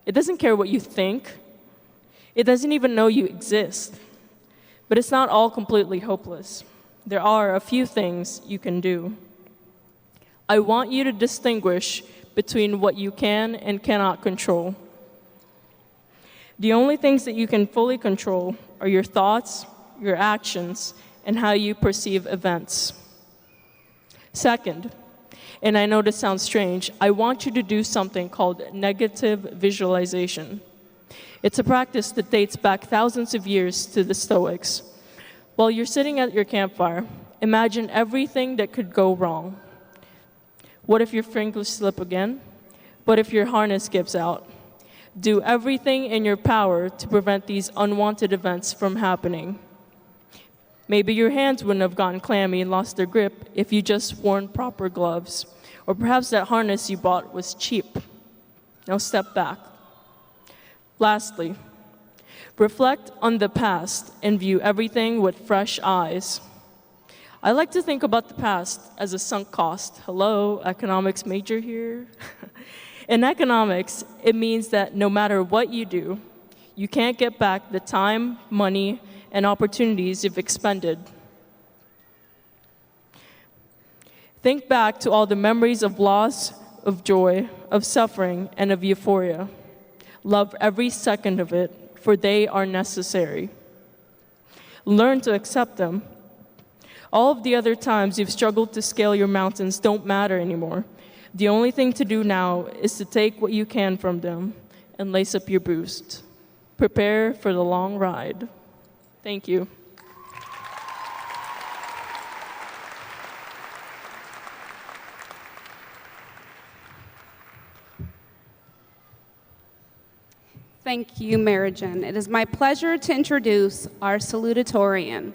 It doesn't care what you think. It doesn't even know you exist. But it's not all completely hopeless. There are a few things you can do. I want you to distinguish between what you can and cannot control. The only things that you can fully control are your thoughts, your actions, and how you perceive events. Second, and I know this sounds strange, I want you to do something called negative visualization. It's a practice that dates back thousands of years to the Stoics. While you're sitting at your campfire, imagine everything that could go wrong. What if your fingers slip again? What if your harness gives out? Do everything in your power to prevent these unwanted events from happening. Maybe your hands wouldn't have gotten clammy and lost their grip if you just worn proper gloves. Or perhaps that harness you bought was cheap. Now step back. Lastly, reflect on the past and view everything with fresh eyes. I like to think about the past as a sunk cost. Hello, economics major here. In economics, it means that no matter what you do, you can't get back the time, money, and opportunities you've expended. Think back to all the memories of loss, of joy, of suffering, and of euphoria. Love every second of it, for they are necessary. Learn to accept them. All of the other times you've struggled to scale your mountains don't matter anymore. The only thing to do now is to take what you can from them and lace up your boots. Prepare for the long ride. Thank you. Thank you, Marijan. It is my pleasure to introduce our Salutatorian.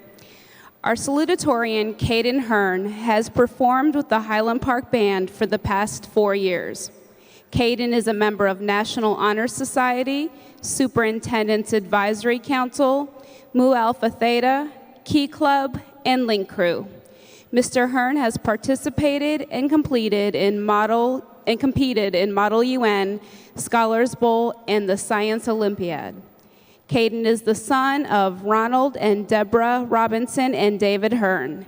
Our Salutatorian, Caden Hearn, has performed with the Highland Park Band for the past 4 years. Caden is a member of National Honor Society, Superintendent's Advisory Council, Mu Alpha Theta, Key Club, and Link Crew. Mr. Hearn has participated and competed in Model UN, Scholars Bowl, and the Science Olympiad. Caden is the son of Ronald and Deborah Robinson and David Hearn.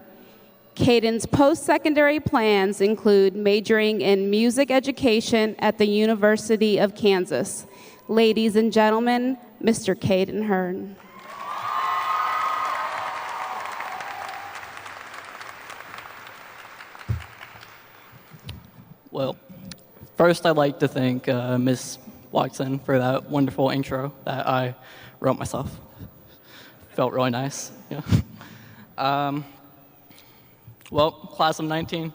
Caden's post-secondary plans include majoring in music education at the University of Kansas. Ladies and gentlemen, Mr. Caden Hearn. Well, first I'd like to thank Ms. Watson for that wonderful intro that I wrote myself. Felt really nice. Yeah. Well, class of 19,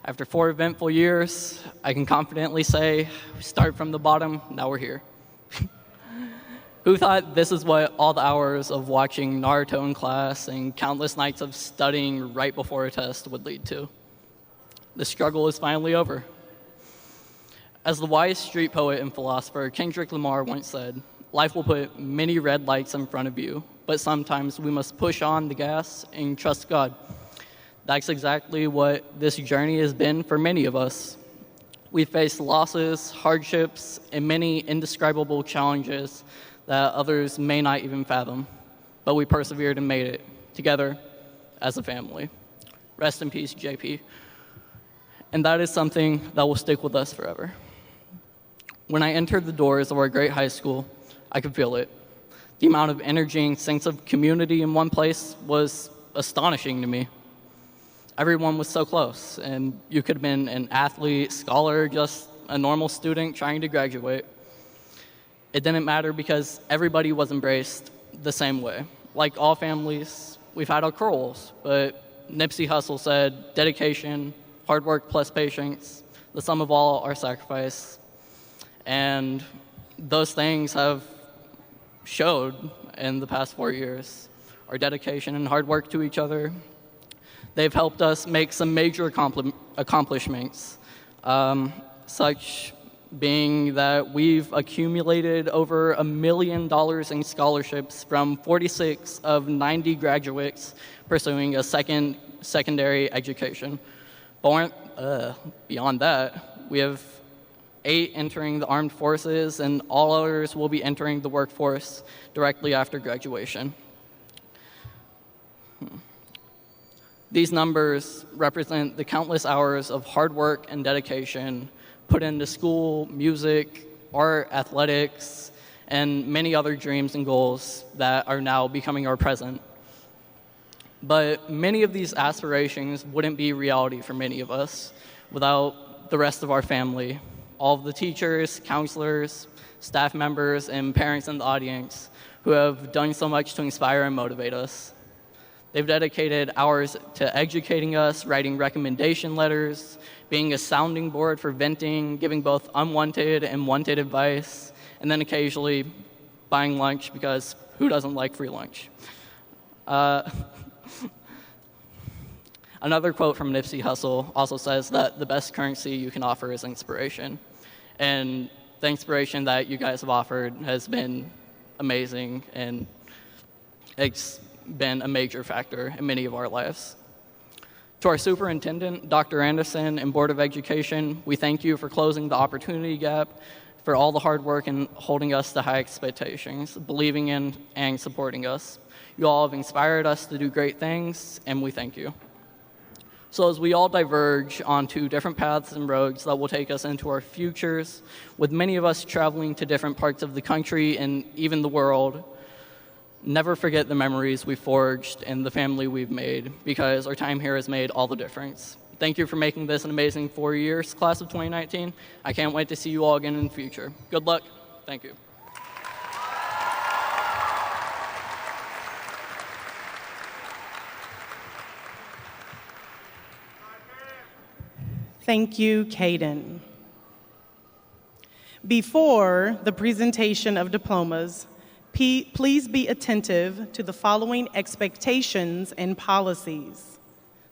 after 4 eventful years, I can confidently say we started from the bottom, now we're here. Who thought this is what all the hours of watching Naruto in class and countless nights of studying right before a test would lead to? The struggle is finally over. As the wise street poet and philosopher Kendrick Lamar once said, life will put many red lights in front of you, but sometimes we must push on the gas and trust God. That's exactly what this journey has been for many of us. We've faced losses, hardships, and many indescribable challenges that others may not even fathom, but we persevered and made it together as a family. Rest in peace, JP. And that is something that will stick with us forever. When I entered the doors of our great high school, I could feel it. The amount of energy and sense of community in one place was astonishing to me. Everyone was so close, and you could have been an athlete, scholar, just a normal student trying to graduate. It didn't matter because everybody was embraced the same way. Like all families, we've had our quarrels, but Nipsey Hussle said, dedication, hard work plus patience, the sum of all our sacrifice. And those things have showed in the past 4 years. Our dedication and hard work to each other. They've helped us make some major accomplishments, such being that we've accumulated over $1 million in scholarships from 46 of 90 graduates pursuing a secondary education. Beyond that, we have 8 entering the armed forces, and all others will be entering the workforce directly after graduation. These numbers represent the countless hours of hard work and dedication put into school, music, art, athletics, and many other dreams and goals that are now becoming our present. But many of these aspirations wouldn't be reality for many of us without the rest of our family, all of the teachers, counselors, staff members, and parents in the audience who have done so much to inspire and motivate us. They've dedicated hours to educating us, writing recommendation letters, being a sounding board for venting, giving both unwanted and wanted advice, and then occasionally buying lunch because who doesn't like free lunch? Another quote from Nipsey Hussle also says that the best currency you can offer is inspiration. And the inspiration that you guys have offered has been amazing, and it's been a major factor in many of our lives. To our superintendent, Dr. Anderson, and Board of Education, we thank you for closing the opportunity gap, for all the hard work and holding us to high expectations, believing in and supporting us. You all have inspired us to do great things, and we thank you. So as we all diverge onto different paths and roads that will take us into our futures, with many of us traveling to different parts of the country and even the world, never forget the memories we forged and the family we've made, because our time here has made all the difference. Thank you for making this an amazing 4 years, class of 2019. I can't wait to see you all again in the future. Good luck. Thank you. Thank you, Caden. Before the presentation of diplomas, please be attentive to the following expectations and policies.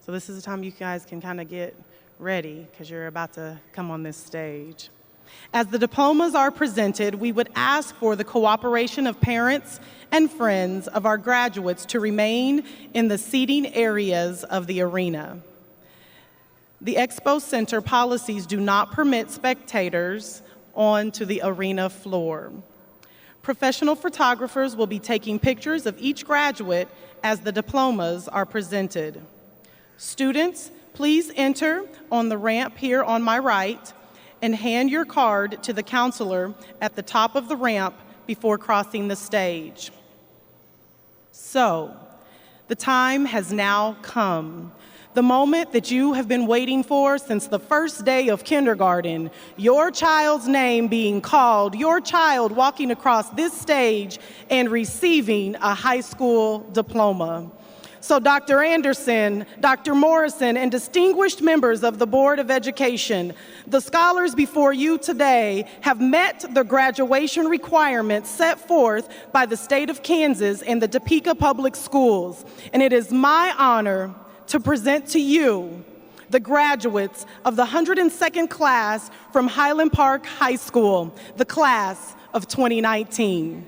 So this is the time you guys can kind of get ready because you're about to come on this stage. As the diplomas are presented, we would ask for the cooperation of parents and friends of our graduates to remain in the seating areas of the arena. The Expo Center policies do not permit spectators onto the arena floor. Professional photographers will be taking pictures of each graduate as the diplomas are presented. Students, please enter on the ramp here on my right and hand your card to the counselor at the top of the ramp before crossing the stage. So, the time has now come. The moment that you have been waiting for since the first day of kindergarten, your child's name being called, your child walking across this stage and receiving a high school diploma. So Dr. Anderson, Dr. Morrison, and distinguished members of the Board of Education, the scholars before you today have met the graduation requirements set forth by the state of Kansas and the Topeka Public Schools. And it is my honor to present to you the graduates of the 102nd class from Highland Park High School, the class of 2019.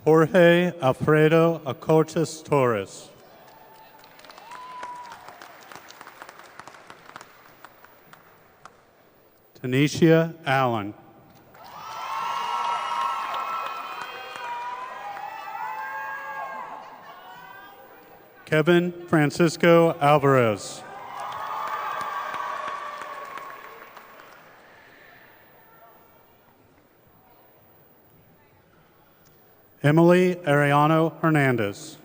Jorge Alfredo Acochas Torres. Tanisha Allen. Kevin Francisco Alvarez. Emily Ariano Hernandez.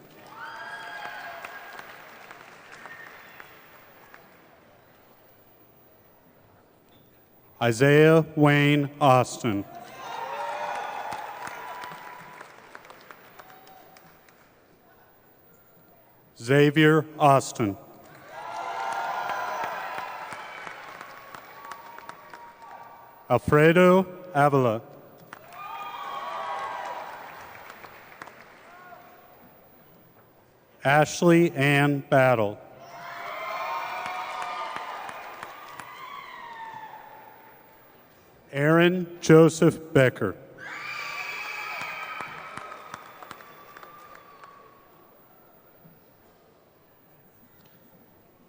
Isaiah Wayne Austin. Xavier Austin. Alfredo Avila. Ashley Ann Battle. Aaron Joseph Becker.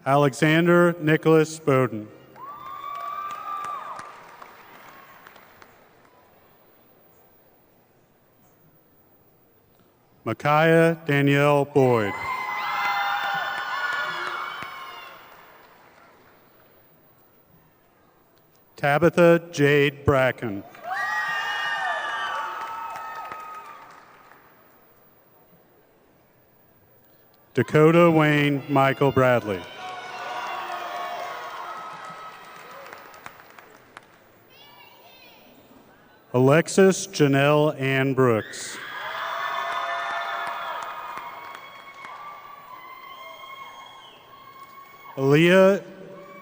Alexander Nicholas Bowden. Micaiah Danielle Boyd. Tabitha Jade Bracken. Dakota Wayne Michael Bradley. Alexis Janelle Ann Brooks. Aaliyah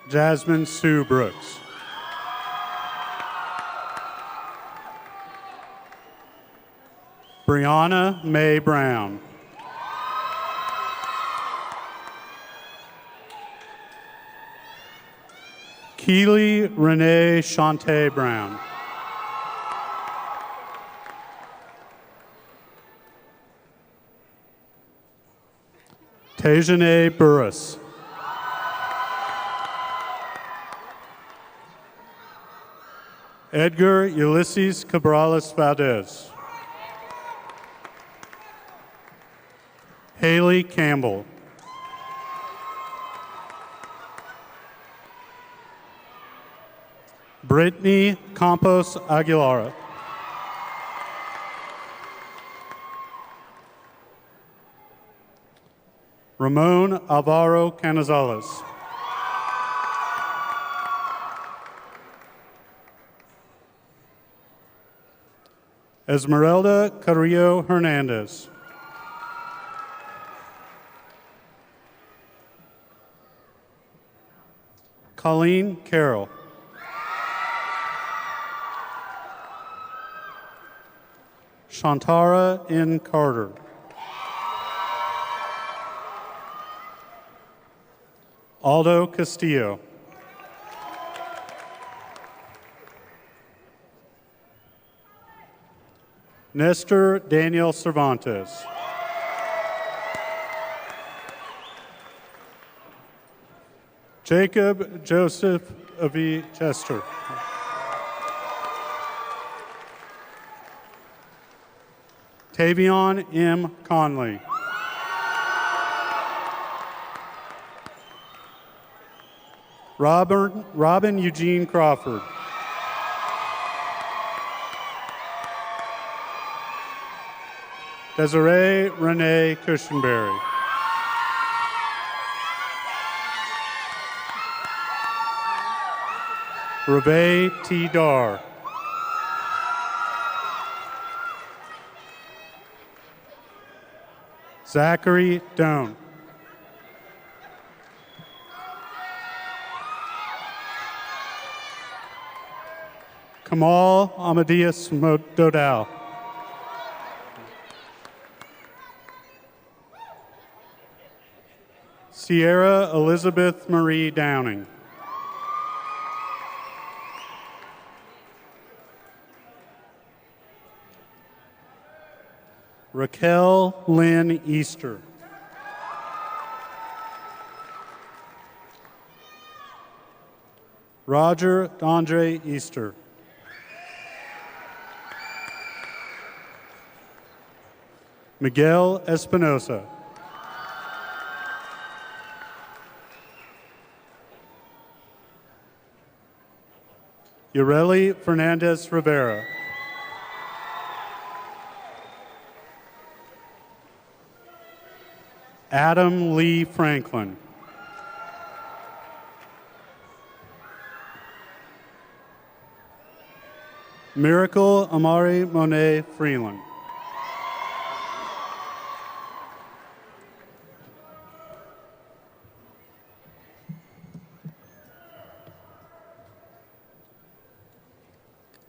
Jasmine Sue Brooks. Brianna Mae Brown. Keely Renee Shante Brown. Tejane Burris. Edgar Ulysses Cabrales Valdez. Haley Campbell. Brittany Campos Aguilar. Ramon Alvaro Canizales. Esmeralda Carrillo Hernandez. Colleen Carroll. Shantara N. Carter. Aldo Castillo. Nestor Daniel Cervantes. Jacob Joseph Avi Chester. Tavion M. Conley. Robin Eugene Crawford. Desiree Renee Cushenberry. Rebay T. Dar. Zachary Doan. Kamal Amadeus Dodal. Sierra Elizabeth Marie Downing. Raquel Lynn Easter. Roger Andre Easter. Miguel Espinosa. Yoreli Fernandez Rivera. Adam Lee Franklin. Miracle Amari Monet Freeland.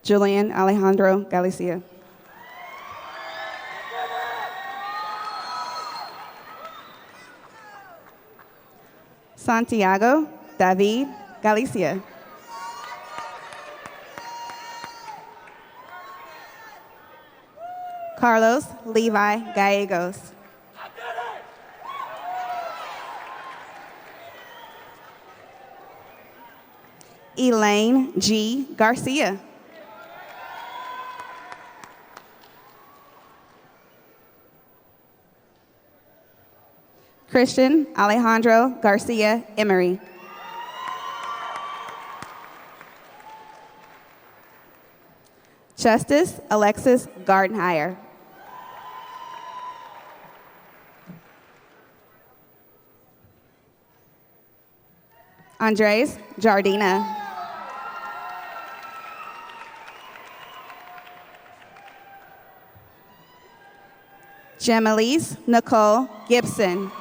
Julian Alejandro Galicia. Santiago David Galicia. Carlos Levi Gallegos. Elaine G. Garcia. Christian Alejandro Garcia Emery. Justice Alexis Gardenhire. Andres Jardina. Gemalise Nicole Gibson.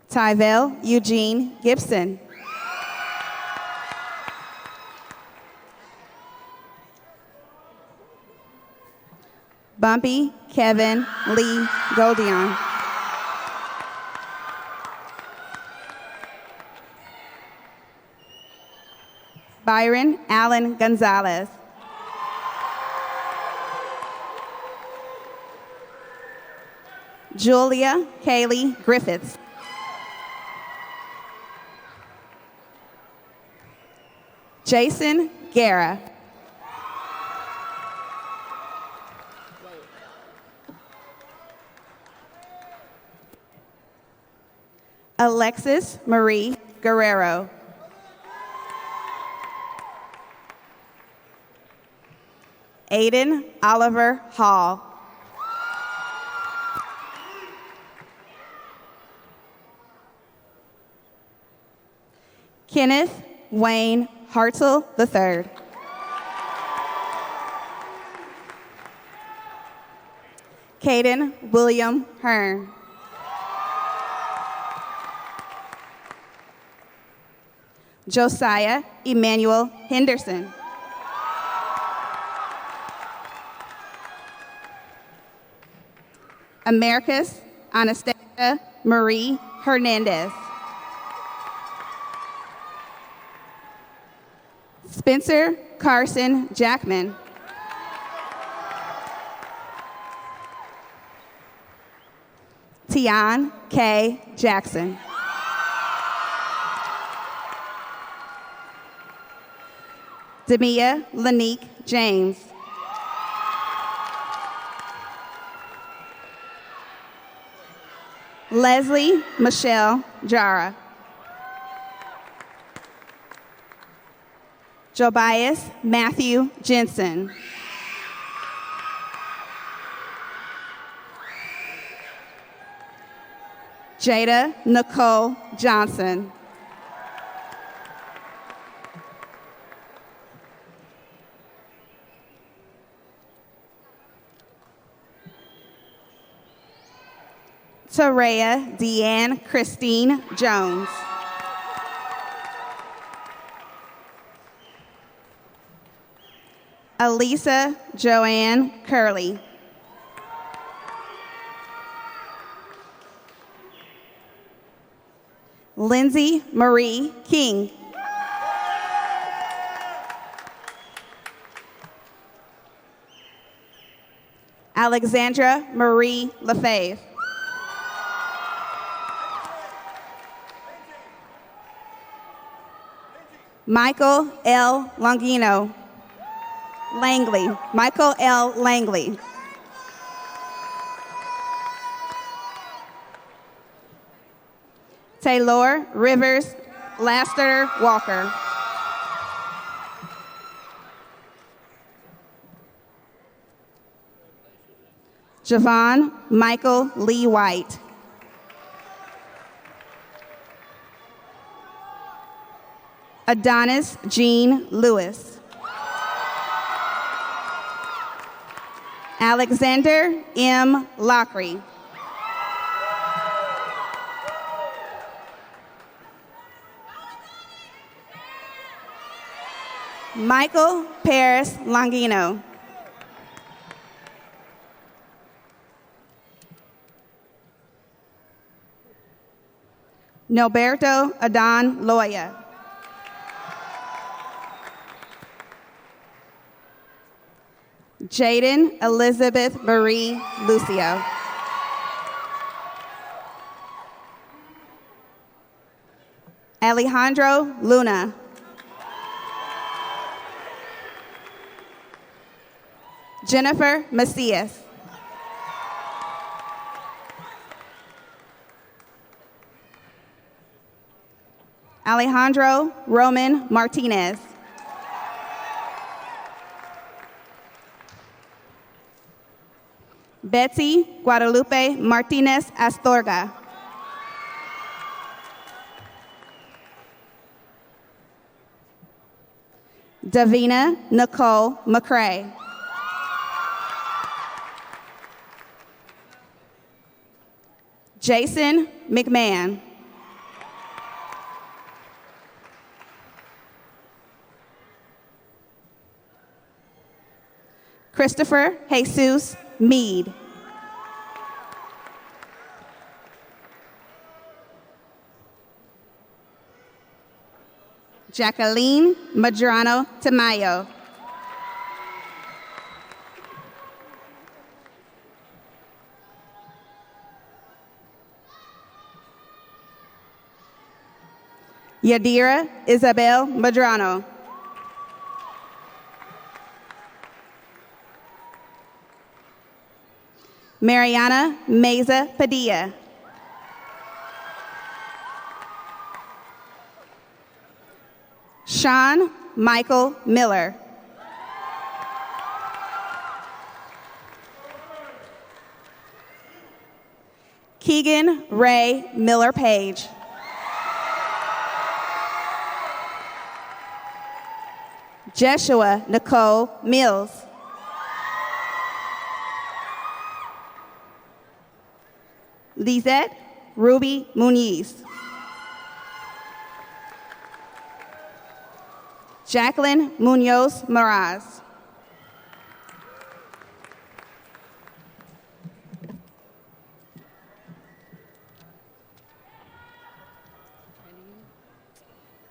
Tyvell Eugene Gibson. Bumpy Kevin Lee Goldion. Byron Allen Gonzalez. Julia Kaylee Griffiths. Jason Guerra. Alexis Marie Guerrero. Aiden Oliver Hall. Kenneth Wayne Hartzell III. Caden William Hearn. Josiah Emmanuel Henderson. Americus Anastasia Marie Hernandez. Spencer Carson Jackman. Tian K. Jackson. Demia Lanique James. Leslie Michelle Jara. Jobias Matthew Jensen. Jada Nicole Johnson. Taraya Deanne Christine Jones. Elisa Joanne Curley. Lindsay Marie King. Alexandra Marie Lefebvre. Michael L. Longino. Langley. Michael L. Langley. Taylor Rivers Laster Walker. Javon Michael Lee White. Adonis Jean Lewis. Alexander M. Lockery. Michael Paris Longino. Noberto Adon Loya. Jaden Elizabeth Marie Lucio. Alejandro Luna. Jennifer Macias. Alejandro Roman Martinez. Betsy Guadalupe Martinez Astorga. Davina Nicole McCrae. Jason McMahon. Christopher Jesus Meade. Jacqueline Madrano Tamayo. Yadira Isabel Madrano. Mariana Meza Padilla. Sean Michael Miller. Keegan Ray Miller Page. Jeshua Nicole Mills. Lizette Ruby Muniz. Jacqueline Munoz Moraz.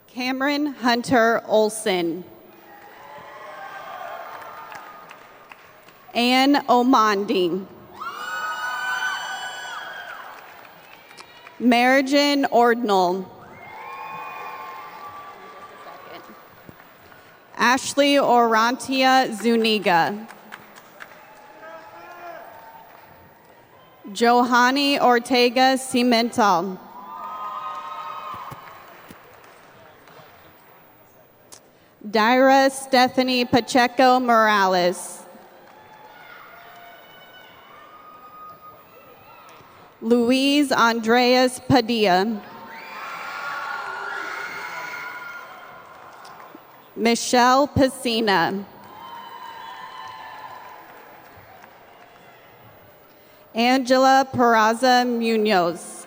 Cameron Hunter Olson. Anne Omandi. Marijan Ordnall. Ashley Orantia Zuniga. Johanny Ortega Cimental. Dyra Stephanie Pacheco Morales. Luis Andreas Padilla. Michelle Piscina. Angela Peraza Munoz.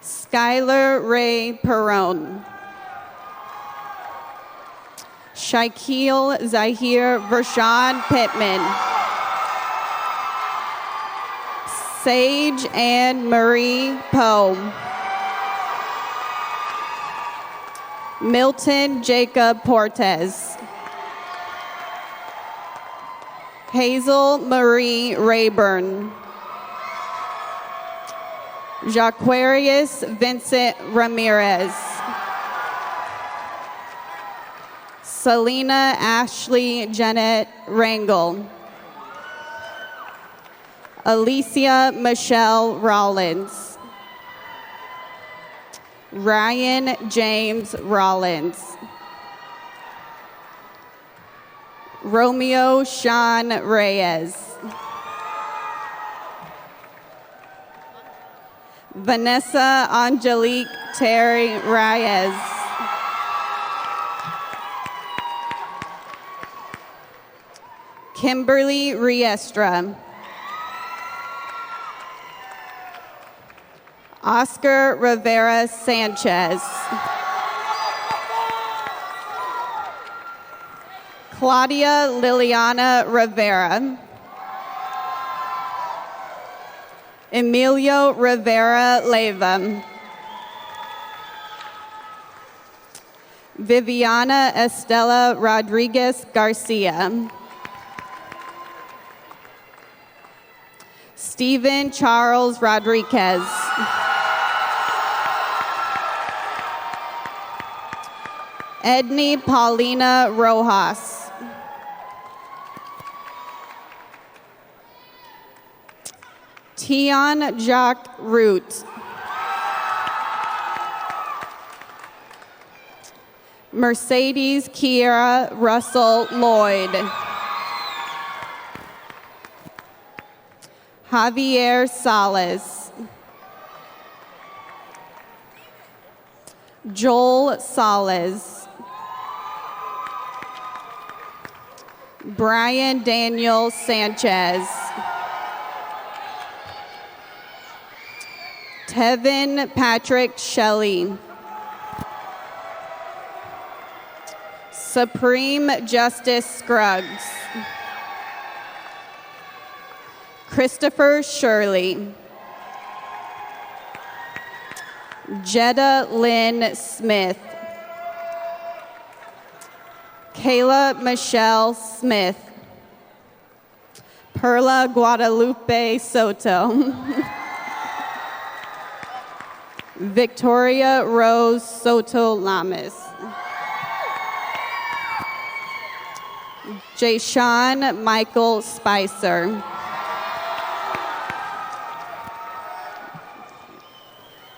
Skylar Ray Perone. Shaquille Zahir Vershawn Pittman. Sage Anne Marie Poe. Milton Jacob Portes. Hazel Marie Rayburn. Jaquarius Vincent Ramirez. Selena Ashley Janet Rangel. Alicia Michelle Rollins. Ryan James Rollins. Romeo Sean Reyes. Vanessa Angelique Terry Reyes. Kimberly Riestra. Oscar Rivera Sanchez. Claudia Liliana Rivera. Emilio Rivera Leyva. Viviana Estela Rodriguez Garcia. Stephen Charles Rodriguez. Edney Paulina Rojas. Tion Jacques Root. Mercedes Kiera Russell Lloyd. Javier Salas. Joel Salas. Brian Daniel Sanchez. Tevin Patrick Shelley. Supreme Justice Scruggs. Christopher Shirley. Jetta Lynn Smith. Kayla Michelle Smith. Perla Guadalupe Soto. Victoria Rose Soto Lamas. Jayshawn Michael Spicer.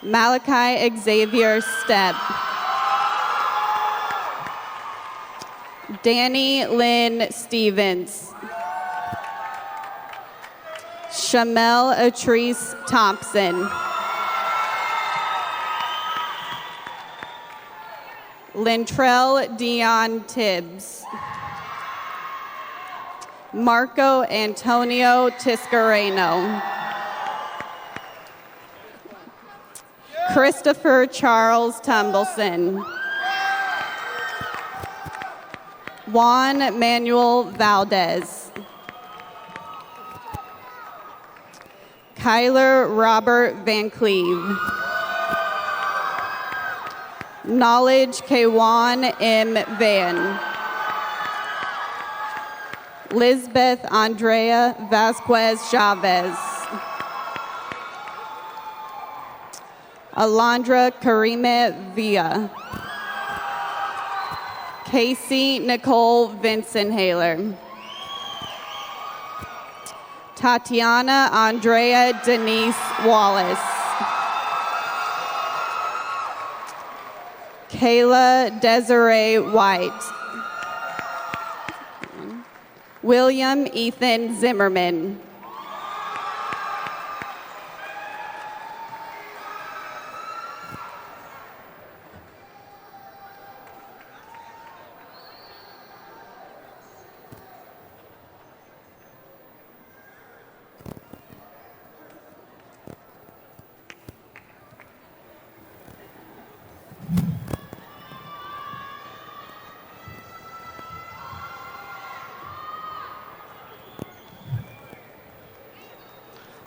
Malachi Xavier Stepp. Danny Lynn Stevens. Shamel Atrice Thompson. Lintrell Dion Tibbs. Marco Antonio Tiscareno. Christopher Charles Tumbleson. Juan Manuel Valdez. Kyler Robert Van Cleve. Knowledge Kwan M. Van. Lisbeth Andrea Vasquez Chavez. Alondra Karime Villa. Casey Nicole Vincent Haler. Tatiana Andrea Denise Wallace. Kayla Desiree White. William Ethan Zimmerman.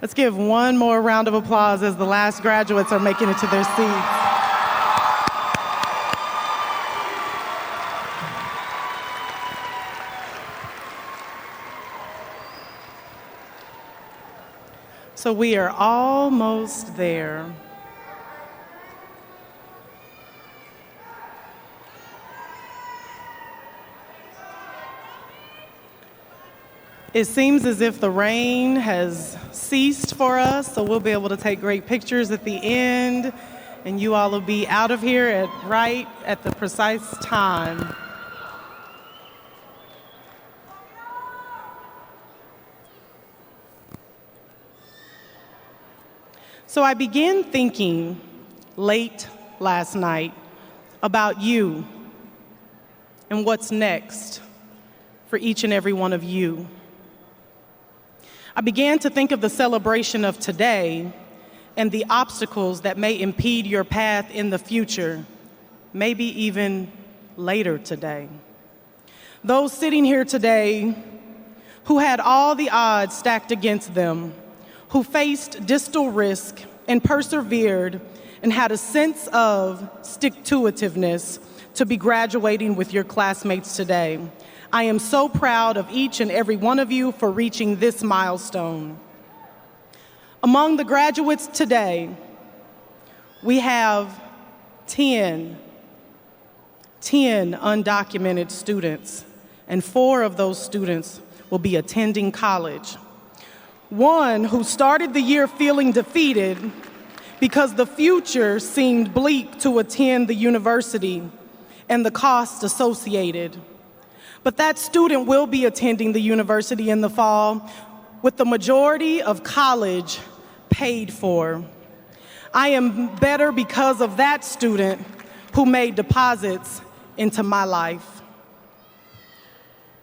Let's give one more round of applause as the last graduates are making it to their seats. So we are almost there. It seems as if the rain has ceased for us, so we'll be able to take great pictures at the end, and you all will be out of here right at the precise time. So I began thinking late last night about you and what's next for each and every one of you. I began to think of the celebration of today and the obstacles that may impede your path in the future, maybe even later today. Those sitting here today who had all the odds stacked against them, who faced distal risk and persevered and had a sense of stick-to-itiveness to be graduating with your classmates today. I am so proud of each and every one of you for reaching this milestone. Among the graduates today, we have 10 undocumented students, and 4 of those students will be attending college. One who started the year feeling defeated because the future seemed bleak to attend the university and the costs associated. But that student will be attending the university in the fall with the majority of college paid for. I am better because of that student who made deposits into my life.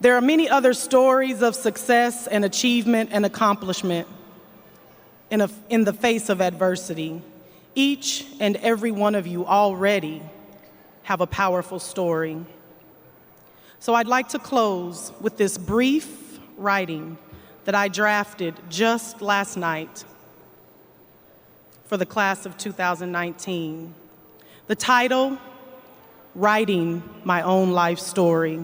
There are many other stories of success and achievement and accomplishment in the face of adversity. Each and every one of you already have a powerful story. So I'd like to close with this brief writing that I drafted just last night for the class of 2019. The title, Writing My Own Life Story.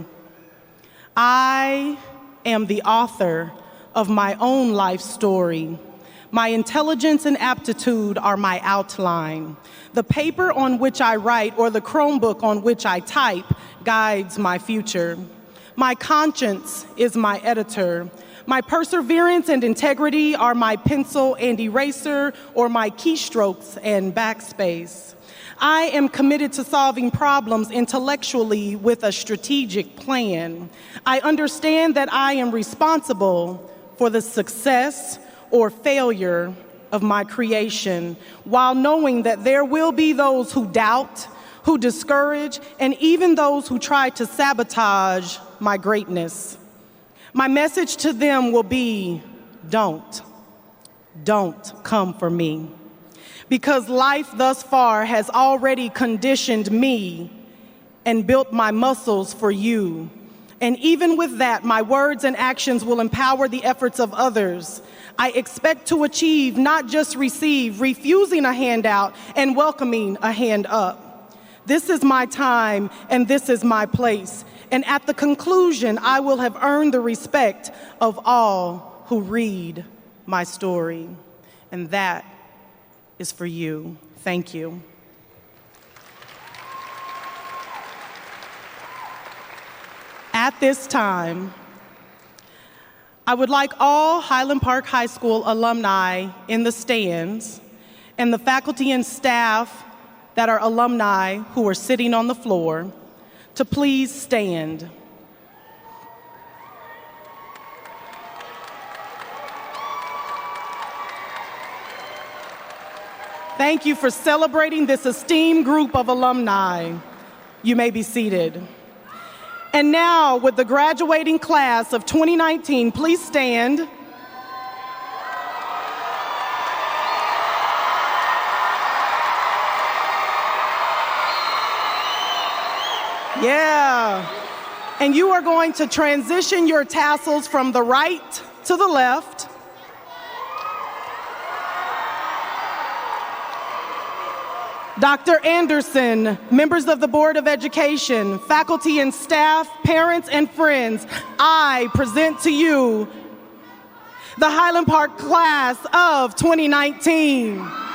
I am the author of my own life story. My intelligence and aptitude are my outline. The paper on which I write or the Chromebook on which I type guides my future. My conscience is my editor. My perseverance and integrity are my pencil and eraser or my keystrokes and backspace. I am committed to solving problems intellectually with a strategic plan. I understand that I am responsible for the success or failure of my creation, while knowing that there will be those who doubt, who discourage, and even those who try to sabotage my greatness. My message to them will be, don't come for me. Because life thus far has already conditioned me and built my muscles for you. And even with that, my words and actions will empower the efforts of others. I expect to achieve, not just receive, refusing a handout and welcoming a hand up. This is my time and this is my place. And at the conclusion, I will have earned the respect of all who read my story. And that is for you. Thank you. At this time, I would like all Highland Park High School alumni in the stands and the faculty and staff that are alumni who are sitting on the floor to please stand. Thank you for celebrating this esteemed group of alumni. You may be seated. And now, with the graduating class of 2019, please stand. Yeah. And you are going to transition your tassels from the right to the left. Dr. Anderson, members of the Board of Education, faculty and staff, parents and friends, I present to you the Highland Park class of 2019.